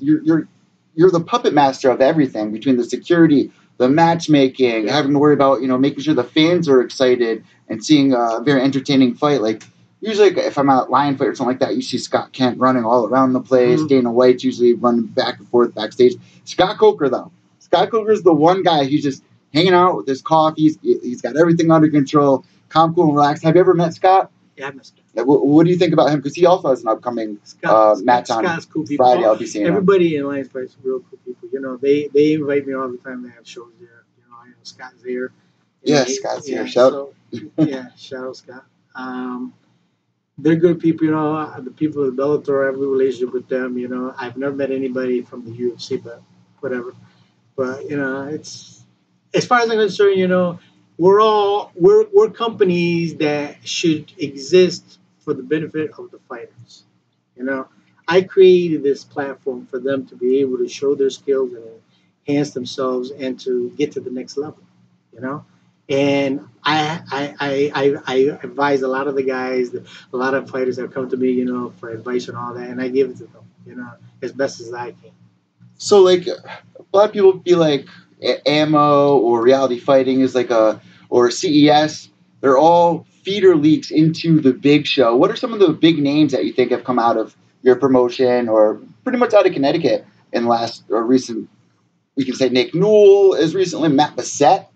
you're the puppet master of everything between the security, the matchmaking, having to worry about making sure the fans are excited and seeing a very entertaining fight. Like usually, if I'm at Lion Fight or something like that, you see Scott Kent running all around the place. Dana White's usually running back and forth backstage. Scott Coker, though. Scott Coker's the one guy who's just hanging out with his coffee. He's got everything under control, calm, cool, and relaxed. Have you ever met Scott? Yeah, I met Scott. What do you think about him? Because he also has an upcoming match on Scott's cool people. Friday. I'll be seeing everybody in Lions Fight is real cool people. They invite me all the time. They have shows there. I know Scott's there. Scott's here. Shout out Scott. They're good people, the people at Bellator, I have a good relationship with them, I've never met anybody from the UFC, but whatever. But, it's, as far as I'm concerned, we're companies that should exist for the benefit of the fighters. I created this platform for them to be able to show their skills and enhance themselves and to get to the next level, And I advise a lot of the guys, a lot of fighters that come to me, for advice and all that, and I give it to them, as best as I can. So, like, a lot of people be like, Ammo or Reality Fighting is like or CES. They're all feeder leagues into the big show. What are some of the big names that you think have come out of your promotion or pretty much out of Connecticut in last or recent? We can say Nick Newell is recently, Matt Bassett.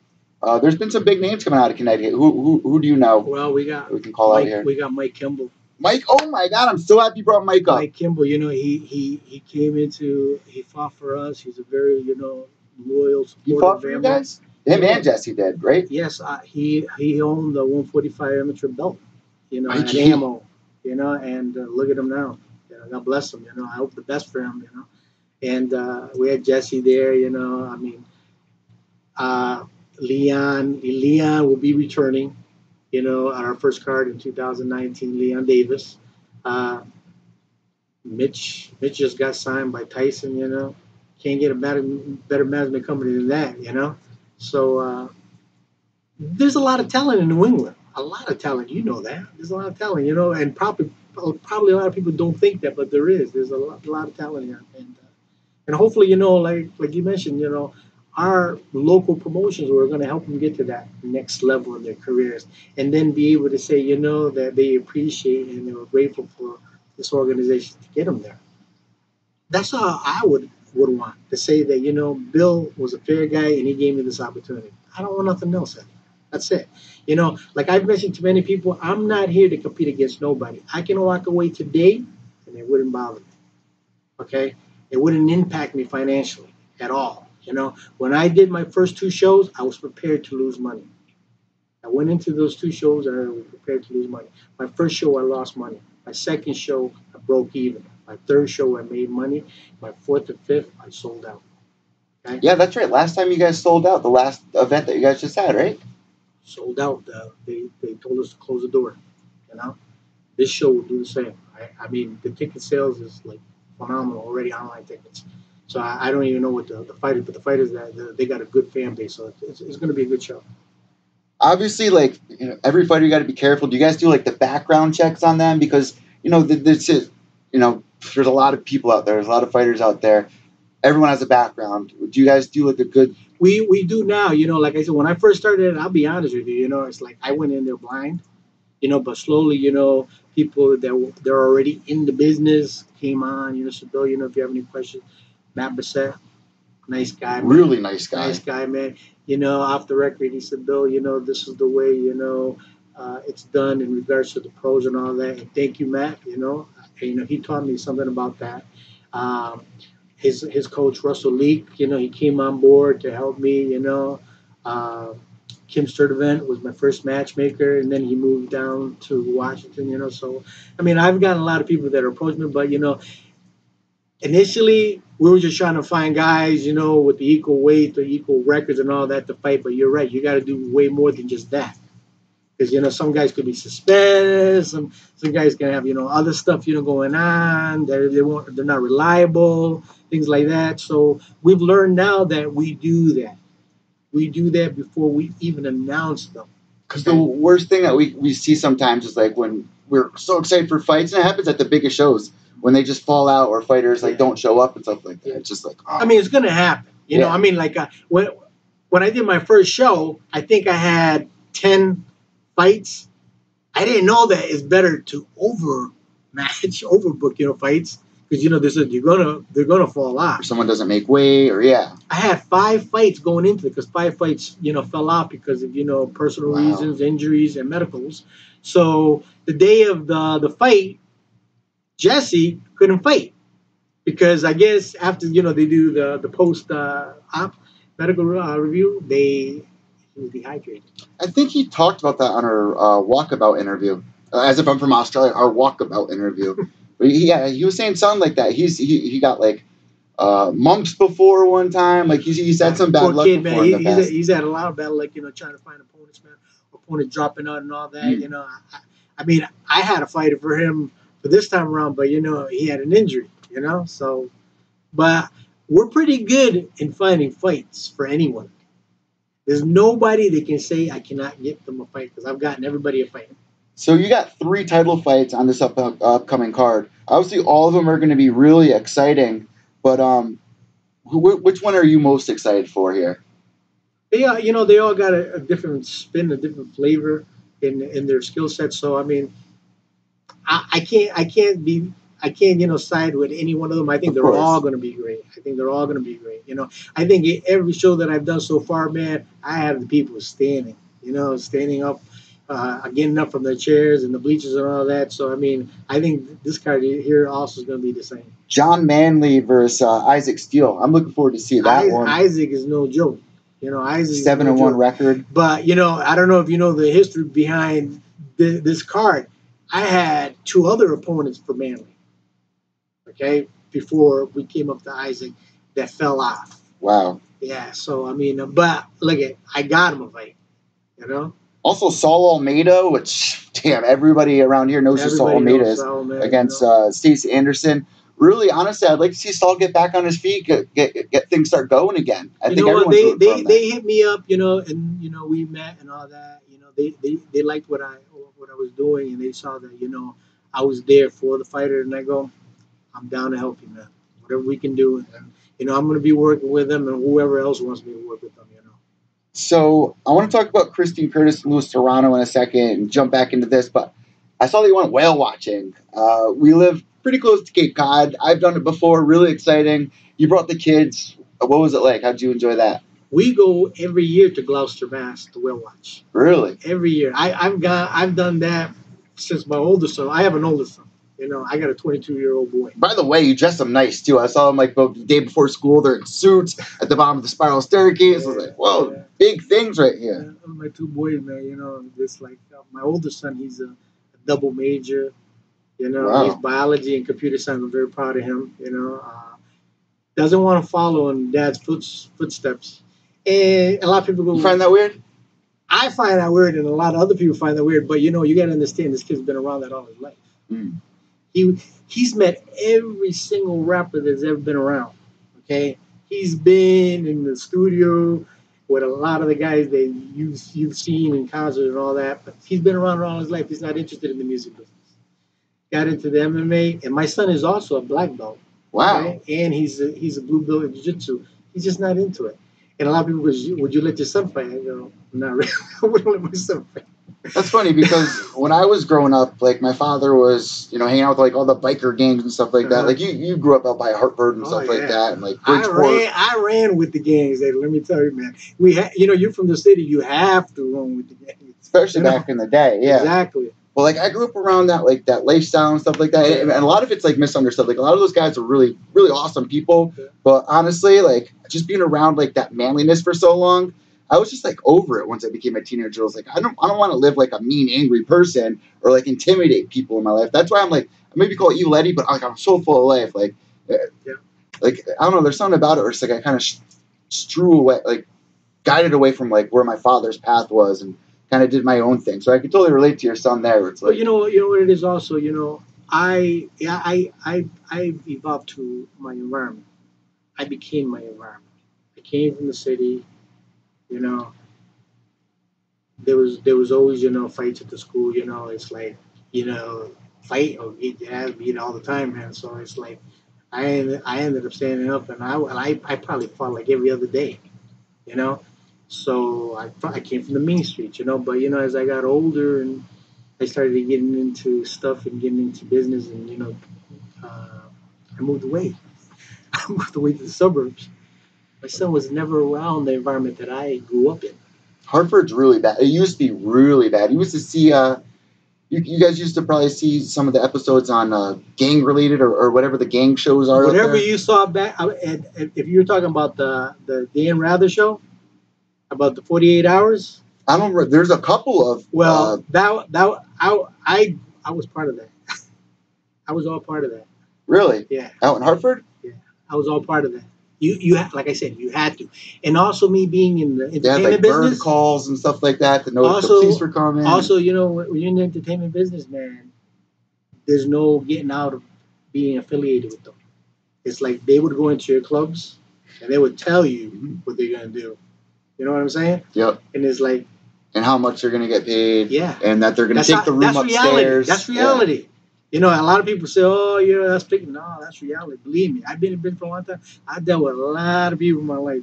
There's been some big names coming out of Connecticut. Who do you know? Well, we can call Mike, out here. We got Mike Kimball. Mike, oh my God, I'm so happy you brought Mike up. Mike Kimball, he came he fought for us. He's a very, loyal supporter. He fought for you guys? Him and Jesse did, right? Yes, he owned the 145 amateur belt, at Ammo, and look at him now. God bless him, I hope the best for him, And we had Jesse there, Leon will be returning, on our first card in 2019, Leon Davis. Mitch just got signed by Tyson, Can't get a better management company than that, So there's a lot of talent in New England. A lot of talent, that. There's a lot of talent, and probably a lot of people don't think that, but there is. There's a lot of talent here. And hopefully, like you mentioned, our local promotions are going to help them get to that next level in their careers, and then be able to say, that they appreciate and they're grateful for this organization to get them there. That's how I would want to say that, Bill was a fair guy and he gave me this opportunity. I don't want nothing else. That's it. Like I've mentioned to many people, I'm not here to compete against nobody. I can walk away today and it wouldn't bother me. Okay? It wouldn't impact me financially at all. When I did my first 2 shows, I was prepared to lose money. I went into those 2 shows and I was prepared to lose money. My first show, I lost money. My second show, I broke even. My third show, I made money. My fourth and fifth, I sold out. Okay? Yeah, that's right. Last time you guys sold out, the last event that you guys just had, right? Sold out. They told us to close the door. This show will do the same. I mean, the ticket sales is like phenomenal already, online tickets. So I don't even know what the fighters, but the fighters they got a good fan base, so it's going to be a good show. Obviously, like every fighter, you got to be careful. Do you guys do like the background checks on them? Because this is, there's a lot of people out there. There's a lot of fighters out there. Everyone has a background. Do you guys do like a good? We do now. Like I said, when I first started, I'll be honest with you. It's like I went in there blind. But slowly, people that they're already in the business came on. So Bill, if you have any questions, Matt Bassett, nice guy, man. Really nice guy. Nice guy, man. Off the record, he said, Bill, this is the way, it's done in regards to the pros and all that. And thank you, Matt. He taught me something about that. His coach Russell Leak, he came on board to help me. Kim Sturdivant was my first matchmaker, and then he moved down to Washington. So I mean, I've gotten a lot of people that approach me, but initially we were just trying to find guys, with the equal weight, the equal records, and all that to fight. But you're right, you got to do way more than just that. Because some guys could be suspended, some guys can have other stuff going on. They're not reliable, things like that. So we've learned now that we do that. We do that before we even announce them. Because the worst thing that we see sometimes is like when we're so excited for fights, and it happens at the biggest shows when they just fall out or fighters don't show up and stuff like that. It's just like, oh. I mean, it's gonna happen. You know, I mean, like when I did my first show, I think I had 10 fights. I didn't know that it's better to overbook, fights, because they're gonna fall off. Or someone doesn't make weight, or I had 5 fights going into it because 5 fights, fell off because of personal reasons, injuries, and medicals. So the day of the fight, Jesse couldn't fight because I guess after they do the post op medical review, he was dehydrated. I think he talked about that on our walkabout interview. As if I'm from Australia, our walkabout interview. But he was saying something like that. He got like mumps before one time. Like he's had some bad luck before in the past. He's had a lot of bad luck, trying to find opponents, man. Opponent dropping out and all that. I mean, I had a fighter for him for this time around, but he had an injury. So, but we're pretty good in finding fights for anyone. There's nobody that can say I cannot get them a fight because I've gotten everybody a fight. So you got 3 title fights on this upcoming card. Obviously, all of them are going to be really exciting. But which one are you most excited for here? They all got a different spin, a different flavor in their skill set. So I mean, I can't side with any one of them. I think they're all going to be great. I think every show that I've done so far, man, I have the people standing up, getting up from their chairs and the bleachers and all that. So I mean, I think this card here also is going to be the same. John Manley versus Isaac Steele. I'm looking forward to see that one. Isaac is no joke. Isaac 7-1 record. But I don't know if you know the history behind this card. I had 2 other opponents for Manley. Okay, before we came up to Isaac, that fell off. Wow. Yeah. So I mean, but look I got him a fight. Also, Saul Almeida, which everybody around here knows who Saul Almeida is, against Stacey Anderson. Really, honestly, I'd like to see Saul get back on his feet, get things start going again. I think everyone's they hit me up, and we met and all that. They liked what I was doing, and they saw that I was there for the fighter, and I go, I'm down to help you, man. Whatever we can do, and I'm going to be working with them, and whoever else wants me to work with them, So I want to talk about Christine Curtis and Louis Serrano in a second and jump back into this, but I saw that you went whale watching. We live pretty close to Cape Cod. I've done it before. Really exciting. You brought the kids. What was it like? How'd you enjoy that? We go every year to Gloucester, Mass. to whale watch. Really? Every year. I've done that since my oldest son. I have an older son. I got a 22-year-old boy. By the way, you dressed them nice too. I saw them the day before school. They're in suits at the bottom of the spiral staircase. I was like, whoa, big things right here. Yeah, my 2 boys, man. Just like my older son, he's a double major. Wow. He's biology and computer science. I'm very proud of him. Doesn't want to follow in dad's footsteps. And a lot of people go. You find that weird? I find that weird, and a lot of other people find that weird. But you got to understand, this kid's been around that all his life. Mm. He's met every single rapper that's ever been around. Okay, he's been in the studio with a lot of the guys that you've seen in concert and all that. But he's been around all his life. He's not interested in the music business. Got into the MMA, and my son is also a black belt. Wow. Okay? And he's a blue belt in jiu-jitsu. He's just not into it. And a lot of people go, would you let your son fight? I go, not really. I wouldn't let my son fight. That's funny because when I was growing up, my father was, hanging out with all the biker gangs and stuff like that. Like you grew up out by Hartford and stuff like that, and Bridgeport. I ran with the gangs. Let me tell you, man. We you're from the city. You have to run with the gangs, especially back in the day. Yeah, exactly. Well, I grew up around that that lifestyle and stuff like that, and a lot of it's misunderstood. A lot of those guys are really, really awesome people, but honestly, just being around that manliness for so long. I was just over it once I became a teenager. I was I don't want to live a mean, angry person or intimidate people in my life. That's why I'm I maybe call it Evil Eddie, but I'm so full of life. Yeah. Like, I don't know, there's something about it where it's like I kind of strew away, like guided away from like where my father's path was and kind of did my own thing. So I can totally relate to your son there. Where it's But like, you know what it is also. I evolved to my environment. I became my environment. I came from the city. You know, there was always fights at the school. It's like fight or get your ass beat all the time, man. So it's like I ended up standing up, and I probably fought like every other day. You know, so I came from the mean streets. But as I got older and I started getting into stuff and getting into business, and uh, I moved away. I moved away to the suburbs. My son was never around the environment that I grew up in. Hartford's really bad. It used to be really bad. You used to see, you guys used to probably see some of the episodes on gang related or whatever the gang shows are out Whatever there. you saw back, and if you're talking about the Dan Rather show, about the 48 hours, I don't. There's a couple of. well, I was part of that. I was all part of that. Really? Yeah, Out in Hartford? yeah, I was all part of that. Like I said, you had to, and also me being in the They had like entertainment bird business. calls and stuff like that to know if the Also, police were coming. also, when you're in the entertainment business, man, there's no getting out of being affiliated with them. It's like they would go into your clubs and they would tell you what they're gonna do. You know what I'm saying? Yep. And it's like, and how much they're going to get paid. yeah, And that they're going to take the room that's upstairs. reality. That's reality. A lot of people say, "Oh, that's fake." No, that's reality. Believe me, I've been in business for a long time. I dealt with a lot of people in my life,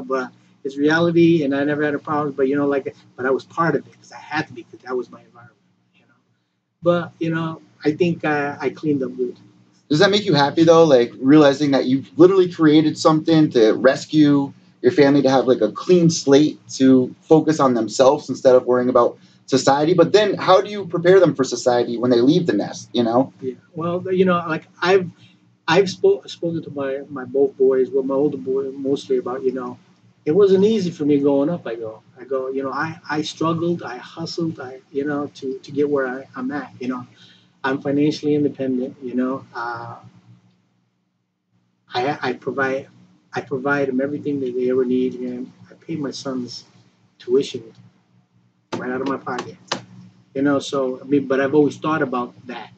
but it's reality, and I never had a problem. But but I was part of it because I had to be, because that was my environment. But I think I cleaned up good. Does that make you happy though? Like realizing that you've literally created something to rescue your family, to have like a clean slate to focus on themselves instead of worrying about society. But then how do you prepare them for society when they leave the nest, Yeah. Well, like I've spoken to my both boys, well, my older boy mostly about, it wasn't easy for me growing up. I go, I struggled, I hustled, to get where I'm at. I'm financially independent. I provide them everything that they ever need, and I paid my son's tuition right out of my pocket. So I mean, but I've always thought about that.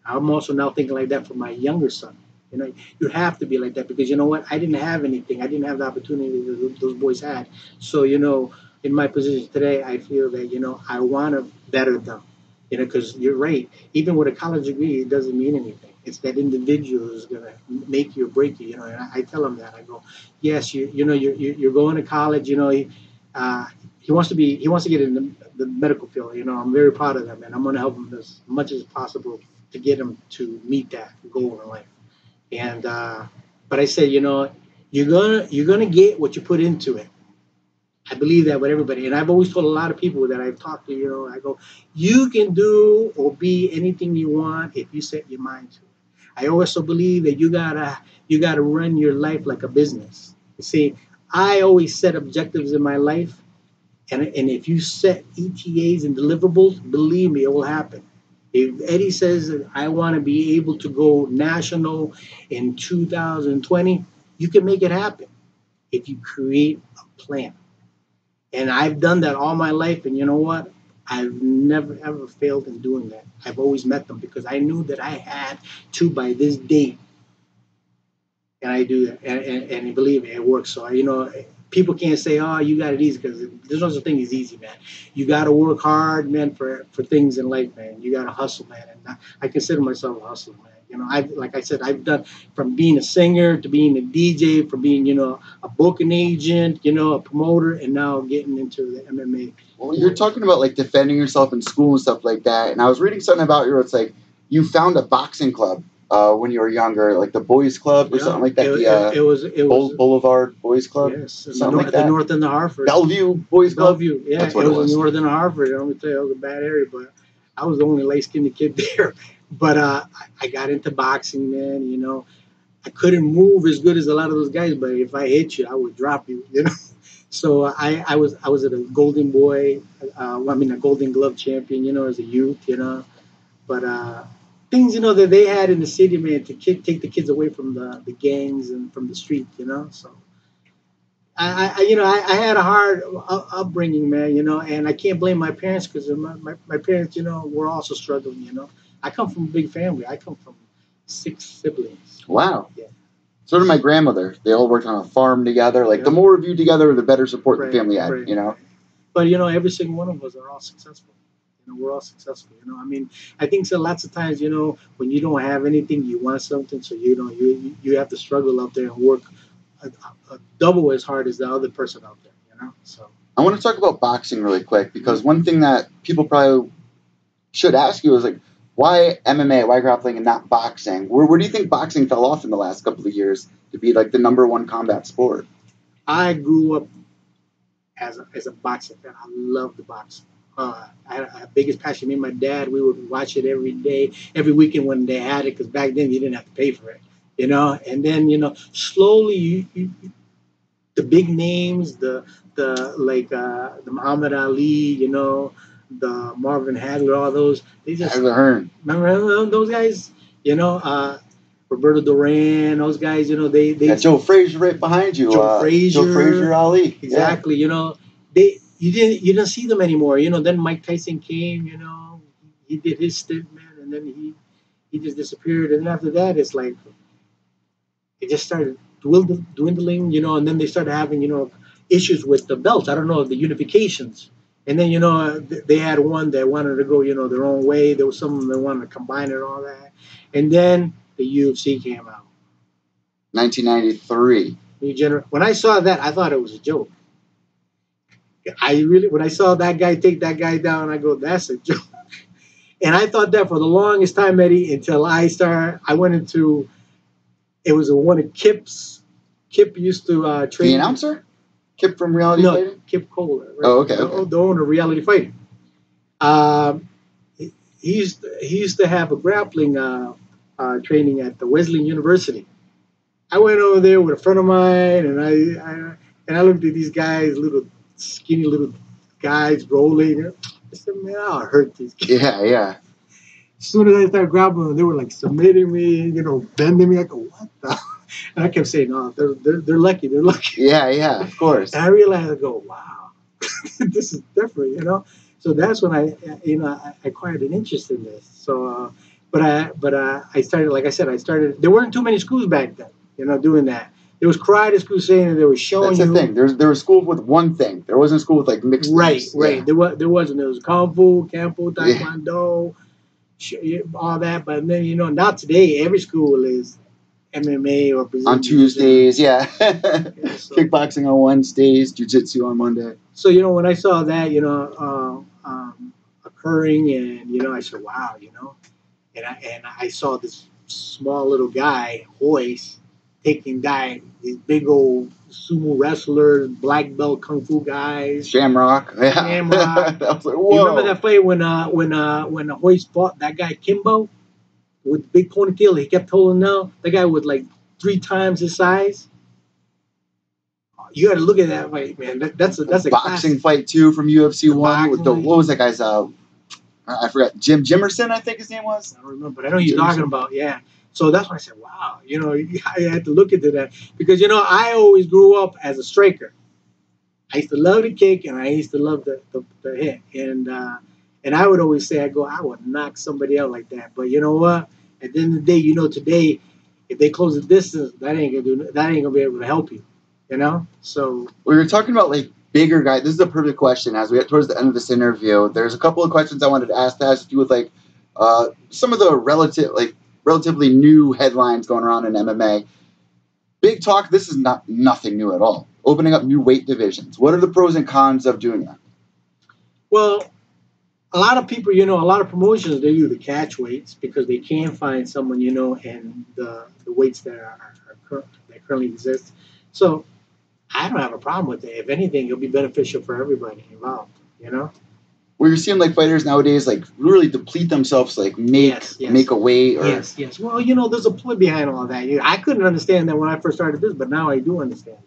I'm also now thinking like that for my younger son. You have to be like that, because you know what? I didn't have anything. I didn't have the opportunity that those boys had. So in my position today, I feel that I want to better them. Because you're right. Even with a college degree, it doesn't mean anything. It's that individual who's gonna make you or break you. And I tell them that. I go, yes, you're going to college. Uh, he wants to get in the medical field. I'm very proud of them, and I'm going to help him as much as possible to get him to meet that goal in life. And but I said, you're gonna get what you put into it. I believe that with everybody, and I've always told a lot of people that I've talked to. I go, you can do or be anything you want if you set your mind to it. I also believe that you gotta run your life like a business. You see, I always set objectives in my life, and if you set ETAs and deliverables, believe me, it will happen. If Eddie says that I want to be able to go national in 2020, you can make it happen if you create a plan. And I've done that all my life. And you know what? I've never ever failed in doing that. I've always met them because I knew that I had to by this date, and I do that, and believe me, it works. So people can't say, "Oh, you got it easy," because there's no such thing as easy, man. You got to work hard, man, for things in life, man. You got to hustle, man. And I consider myself a hustler, man. Like I said, I've done from being a singer to being a DJ, from being a booking agent, a promoter, and now getting into the MMA. Well, you're talking about like defending yourself in school and stuff like that. And I was reading something about you where it's like you found a boxing club when you were younger, like the Boys Club or something like that. It was Boulevard Boys Club, yes, something like that. the North End of Hartford. Bellevue Boys Club. Bellevue, yeah, That's what it it was was. in North End of Hartford. Let me tell you, it was a bad area, but I was the only light skinned kid there. But I got into boxing, man. I couldn't move as good as a lot of those guys, but if I hit you, I would drop you. So I was at a Golden Boy, a Golden Glove champion, as a youth. But things, that they had in the city, man, to take the kids away from the gangs and from the street, So I had a hard upbringing, man, and I can't blame my parents because my parents, were also struggling, I come from a big family. I come from 6 siblings. Wow. Yeah. So did my grandmother. They all worked on a farm together. Like, the more of you together, the better support the family had, Right. But, every single one of us are all successful. We're all successful. I mean, I think so lots of times, when you don't have anything, you want something. So, you have to struggle out there and work a double as hard as the other person out there, So I want to talk about boxing really quick because one thing that people probably should ask you is, like, why MMA, why grappling, and not boxing? Where do you think boxing fell off in the last couple of years to be, like, the #1 combat sport? I grew up as a boxing fan. I loved the boxing. I had a biggest passion. Me and my dad, we would watch it every day, every weekend when they had it, because back then you didn't have to pay for it, And then slowly the big names, the Muhammad Ali, the Marvin Hagler, all those, they just remember those guys, Roberto Duran, those guys, they Joe Frazier right behind you. Joe Frazier, Ali, exactly. You didn't see them anymore. Then Mike Tyson came. He did his stint, man, and then he just disappeared. And after that, it's like it just started dwindling. And then they started having issues with the belts. I don't know, the unifications. And then they had one that wanted to go their own way. There was some that wanted to combine it and all that. And then the UFC came out. 1993. When I saw that, I thought it was a joke. When I saw that guy take that guy down, I go, that's a joke. And I thought that for the longest time, Eddie, until I went into, it was one of Kip's. Kip used to train. The announcer? Kip from Reality Fighting? Kip Kohler. Right? Oh, okay. The owner of Reality Fighting. He used to have a grappling training at the Wesleyan University. I went over there with a friend of mine, and I looked at these guys, skinny little guys rolling. I said, man, I'll hurt these guys. Yeah. As soon as I started grabbing them, they were like submitting me, bending me. I go, what the? And I kept saying, no, they're lucky. They're lucky. Yeah, of course. And I realized, I go, wow, this is different, So that's when I acquired an interest in this. So, but I started, like I said, there weren't too many schools back then, doing that. There was karate schools saying that they were showing you. That's the thing. There was schools with one thing. There wasn't a school with like mixed. Right. Yeah. There wasn't. There was kung fu, campo, taekwondo, all that. But then now today every school is MMA or Brazilian on Tuesdays. Yeah. So, kickboxing on Wednesdays, jiu-jitsu on Monday. So when I saw that occurring, and I said, wow, and I saw this small little guy, Hoist, taking these big old sumo wrestlers, black belt kung fu guys. Shamrock. Yeah. Shamrock. I was like, whoa. You remember that fight when Hoist fought that guy Kimbo with the big ponytail? He kept holding out. The guy was like 3 times his size. You got to look at that fight, man. That's a boxing classic fight too from UFC 1 with what was that guy's I forgot, Jim Jimerson, I think his name was. I don't remember, but I know you're talking about, yeah. So that's why I said, wow, I had to look into that because I always grew up as a striker. I used to love the kick and I used to love the hit, and I would always say, I would knock somebody out like that. But you know what? At the end of the day, today, if they close the distance, that ain't gonna be able to help you. So we were talking about like bigger guys. This is a perfect question as we get towards the end of this interview. There's a couple of questions I wanted to ask that has to do with like some of the relatively new headlines going around in MMA. Big talk. This is nothing new at all. Opening up new weight divisions. What are the pros and cons of doing that? Well, a lot of people, a lot of promotions, they do the catch weights because they can't find someone, in the weights that currently exist. So I don't have a problem with it. If anything, it'll be beneficial for everybody involved, Where you're seeing like fighters nowadays like really deplete themselves, like make a weight. Or... Yes. Well, there's a point behind all that. I couldn't understand that when I first started this, but now I do understand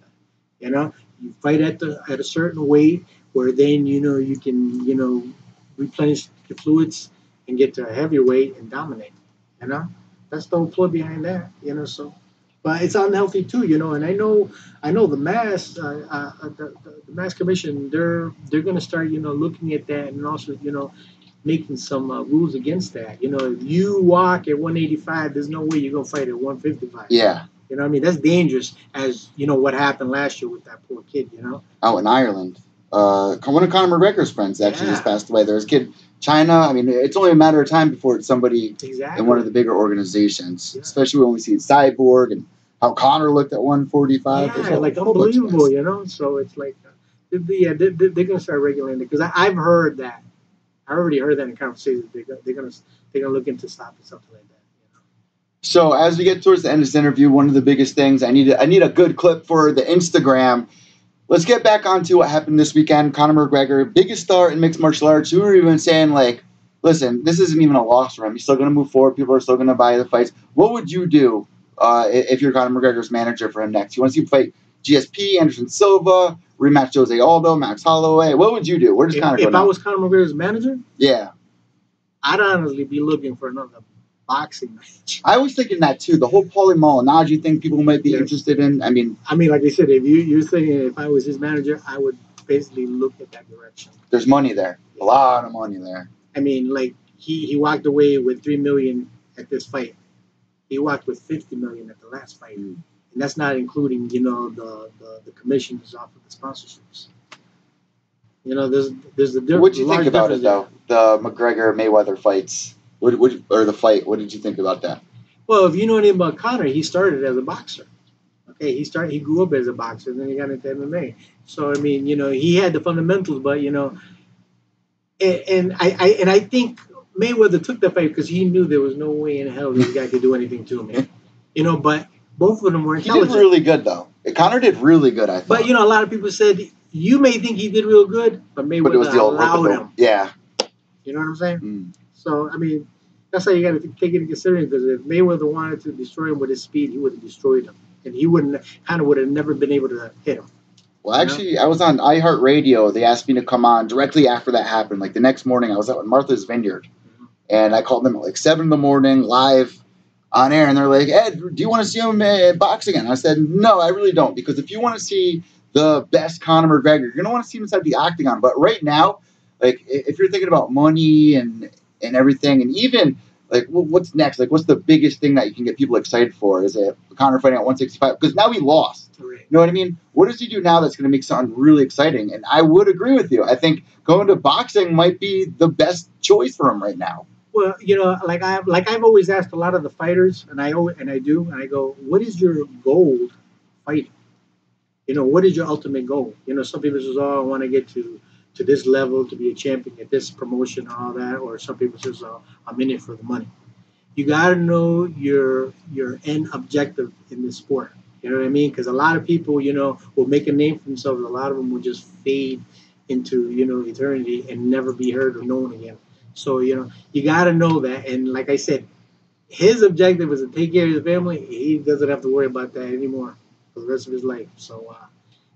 that. You fight at a certain weight where then you can replenish the fluids and get to a heavier weight and dominate. You know, that's the whole ploy behind that. You know, so but it's unhealthy too. You know, and I know the mass commission, they're going to start looking at that and also making some rules against that. You know, if you walk at 185, there's no way you're going to fight at 155. Yeah. You know what I mean? That's dangerous, as you know what happened last year with that poor kid, you know? Out in Ireland. One of Conor McGregor's friends actually just passed away. There's a kid, China. I mean, it's only a matter of time before it's somebody in one of the bigger organizations, especially when we see Cyborg and how Conor looked at 145. Yeah, like unbelievable, you know? So it's like, they're going to start regulating it because I've heard that. I already heard that in conversations. They're going to look into stopping something like that. So as we get towards the end of this interview, one of the biggest things I need a good clip for the Instagram. Let's get back onto what happened this weekend. Conor McGregor, biggest star in mixed martial arts, who were even saying like, "Listen, this isn't even a loss for him. He's still going to move forward. People are still going to buy the fights." What would you do if you're Conor McGregor's manager for him next? You want to see him fight GSP, Anderson Silva, rematch Jose Aldo, Max Holloway? What would you do? Where does Conor go now? If I was Conor McGregor's manager, yeah, I'd honestly be looking for another boxing match. I was thinking that too. The whole Paulie Malignaggi thing people might be interested in. I mean, like I said, if you're thinking if I was his manager, I would basically look at that direction. There's money there, a lot of money there. I mean, like he walked away with $3 million at this fight. He walked with $50 million at the last fight, and that's not including the commissions off of the sponsorships. You know, there's the difference. What'd you think about it though? The McGregor Mayweather fights. Or the fight? What did you think about that? Well, if you know anything about Conor, he started as a boxer. Okay, he grew up as a boxer, and then he got into MMA. So I mean, he had the fundamentals, but and I think Mayweather took that fight because he knew there was no way in hell this guy could do anything to me. But both of them were intelligent. He did really good though. Conor did really good, I thought. But a lot of people said you may think he did real good, but Mayweather allowed him. Yeah. You know what I'm saying? So I mean, that's how you got to take it into consideration. Because if Mayweather wanted to destroy him with his speed, he would have destroyed him, and he would have never been able to hit him. Well, actually, I was on iHeartRadio. They asked me to come on directly after that happened. Like the next morning, I was out in Martha's Vineyard, and I called them at like 7 a.m. live on air, and they're like, "Ed, do you want to see him box again?" I said, "No, I really don't, because if you want to see the best Conor McGregor, you're gonna want to see him inside the octagon. But right now, like if you're thinking about money and everything, and even like what's next? Like what's the biggest thing that you can get people excited for? Is it Conor fighting at 165? Because now he lost. Right. You know what I mean? What does he do now that's going to make something really exciting? And I would agree with you. I think going to boxing might be the best choice for him right now. Well, like I've always asked a lot of the fighters, and I go, what is your goal fighting? What is your ultimate goal? Some people say, oh, I want to get to this level to be a champion at this promotion and all that, or some people say, oh, I'm in it for the money. You got to know your end objective in this sport. You know what I mean? Because a lot of people, will make a name for themselves. A lot of them will just fade into, eternity and never be heard or known again. So, you got to know that. And like I said, his objective is to take care of his family. He doesn't have to worry about that anymore for the rest of his life. So,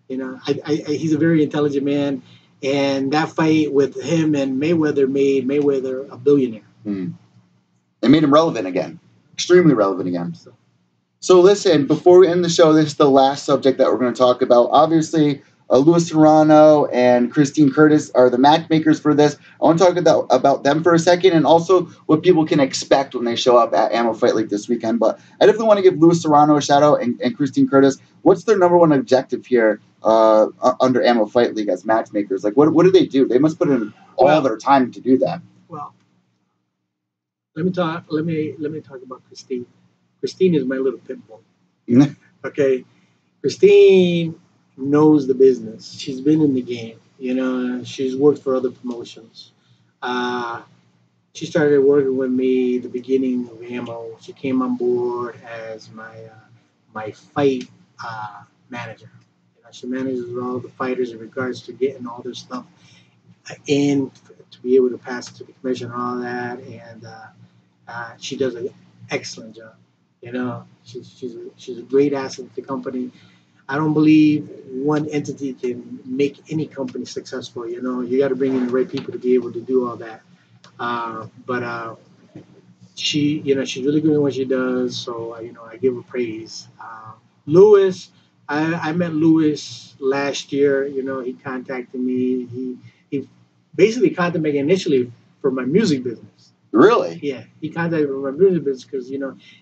he's a very intelligent man. And that fight with him and Mayweather made Mayweather a billionaire. It made him relevant again. Extremely relevant again. So listen, before we end the show, this is the last subject that we're going to talk about. Obviously, Luis Serrano and Christine Curtis are the matchmakers for this. I want to talk about them for a second, and also what people can expect when they show up at Ammo Fight League this weekend. But I definitely want to give Luis Serrano a shout out and Christine Curtis. What's their number one objective here under Ammo Fight League as matchmakers? Like, what do they do? They must put in all their time to do that. Well, let me talk about Christine. Christine is my little pit bull. Okay, Christine knows the business. She's been in the game. She's worked for other promotions. She started working with me at the beginning of Ammo. She came on board as my fight manager. She manages all the fighters in regards to getting all their stuff in to be able to pass it to the commission and all that. And she does an excellent job. She's a great asset to the company. I don't believe one entity can make any company successful. You got to bring in the right people to be able to do all that. But she, she's really good at what she does. So, I give her praise. Lewis, I met Lewis last year. He contacted me. He basically contacted me initially for my music business. Really? Yeah, he contacted me for my music business because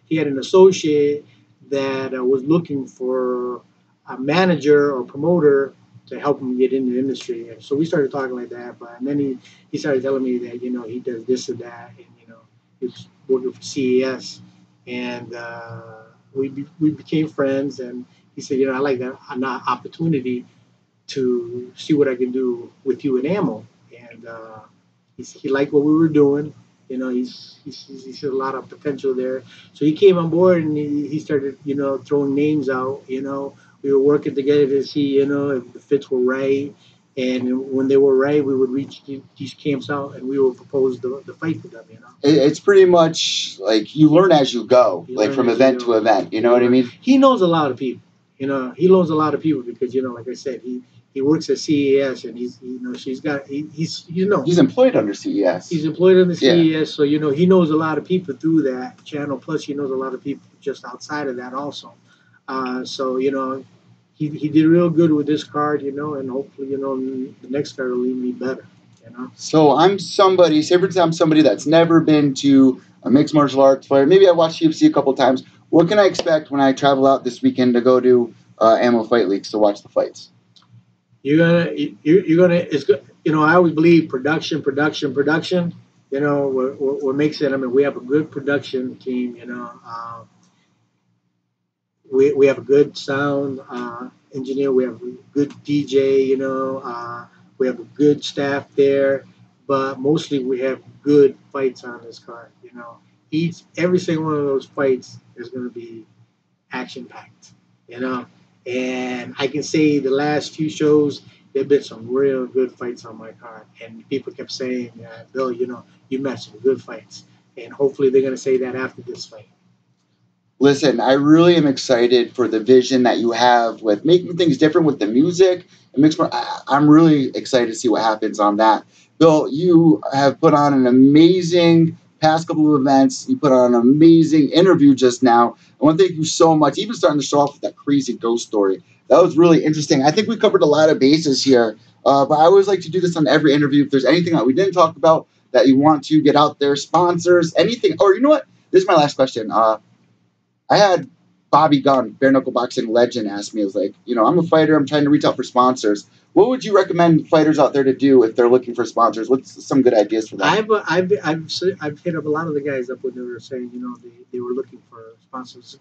he had an associate that was looking for a manager or promoter to help him get in the industry. And so we started talking like that. But and then he started telling me that he does this or that, and he was working for CES, and we became friends. And he said, I like that an opportunity to see what I can do with you in ammo. And he liked what we were doing. He sees a lot of potential there. So he came on board and he started, throwing names out. We were working together to see, if the fits were right. And when they were right, we would reach these camps out and we would propose the fight for them. It's pretty much like you learn as you go, like from event to event. You know what I mean? He knows a lot of people. He knows a lot of people because like I said, he works at CES and he's employed under CES. He's employed under CES, so he knows a lot of people through that channel. Plus, he knows a lot of people just outside of that also. So he did real good with this card, and hopefully the next card will even be better. So I'm somebody. Say for example, I'm somebody that's never been to a mixed martial arts fight. Maybe I watched UFC a couple times. What can I expect when I travel out this weekend to go to Ammo Fight Leagues to watch the fights? You're gonna. It's good. I always believe production. What makes it. I mean, we have a good production team. We have a good sound engineer. We have a good DJ. We have a good staff there, but mostly we have good fights on this card. Every single one of those fights is going to be action packed. And I can say the last few shows there've been some real good fights on my card, and people kept saying, "Bill, you met some good fights," and hopefully they're going to say that after this fight. Listen, I really am excited for the vision that you have with making things different with the music. I'm really excited to see what happens on that. Bill, you have put on an amazing past couple of events. You put on an amazing interview just now. I want to thank you so much. Even starting the show off with that crazy ghost story. That was really interesting. I think we covered a lot of bases here. But I always like to do this on every interview. If there's anything that we didn't talk about that you want to get out there, sponsors, anything. Or you know what? This is my last question. I had Bobby Gunn, bare knuckle boxing legend, ask me, I was like, I'm a fighter. I'm trying to reach out for sponsors. What would you recommend fighters out there to do if they're looking for sponsors? What's some good ideas for that? I've hit up a lot of the guys up when they were saying, they were looking for sponsors.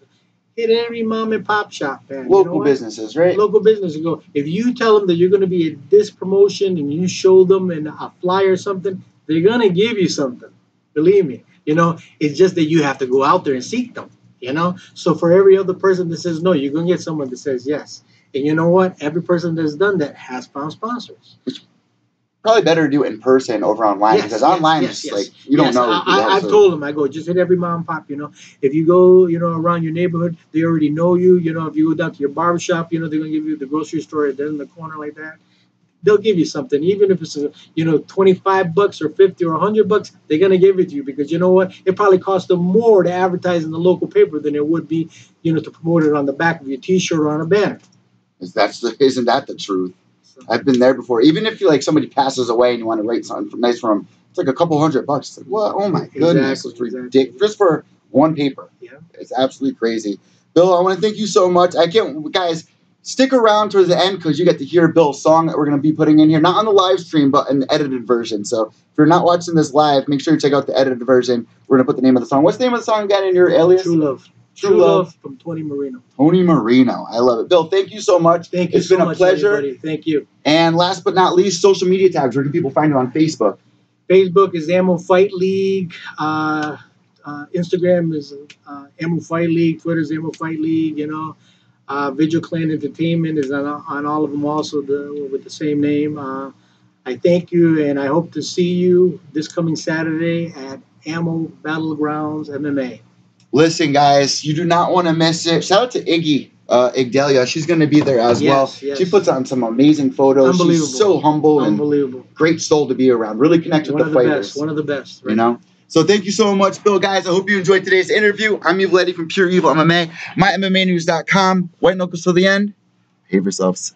Hit every mom and pop shop, man. Local businesses, right? Local businesses. Go. If you tell them that you're going to be at this promotion and you show them in a flyer or something, they're going to give you something. Believe me. It's just that you have to go out there and seek them. So for every other person that says no, you're going to get someone that says yes. And you know what? Every person that's done that has found sponsors. Probably better to do it in person over online because online it's like you don't know. I've told them, I go, just hit every mom and pop. If you go, around your neighborhood, they already know you. If you go down to your barbershop, they're going to give you the grocery store then in the corner like that. They'll give you something, even if it's $25 or $50 or $100. They're gonna give it to you because you know what? It probably costs them more to advertise in the local paper than it would be, to promote it on the back of your T-shirt or on a banner. Isn't that the truth? So, I've been there before. Even if somebody passes away and you want to write something nice for them, it's like a couple $100. It's like, what? Oh my goodness, it's ridiculous. Just for one paper. Yeah, it's absolutely crazy. Bill, I want to thank you so much. Guys. Stick around towards the end because you get to hear Bill's song that we're going to be putting in here, not on the live stream, but in the edited version. So if you're not watching this live, make sure you check out the edited version. We're going to put the name of the song. What's the name of the song again in your alias? True Love. True Love from Tony Marino. Tony Marino. I love it. Bill, thank you so much. Thank you so much. It's been a pleasure. Everybody. Thank you. And last but not least, social media tags. Where can people find you on Facebook? Facebook is Ammo Fight League. Instagram is Ammo Fight League. Twitter is Ammo Fight League, Vigil Clan Entertainment is on all of them also with the same name. I thank you, and I hope to see you this coming Saturday at Ammo Battlegrounds MMA. Listen, guys, you do not want to miss it. Shout out to Iggy Igdalia. She's going to be there as well. Yes. She puts on some amazing photos. She's so humble and great soul to be around. Really connect with the fighters. One of the best. Right? You know? So thank you so much, Bill, guys. I hope you enjoyed today's interview. I'm Evil Eddie from Pure Evil MMA, mymmanews.com. White knuckles till the end. Behave yourselves.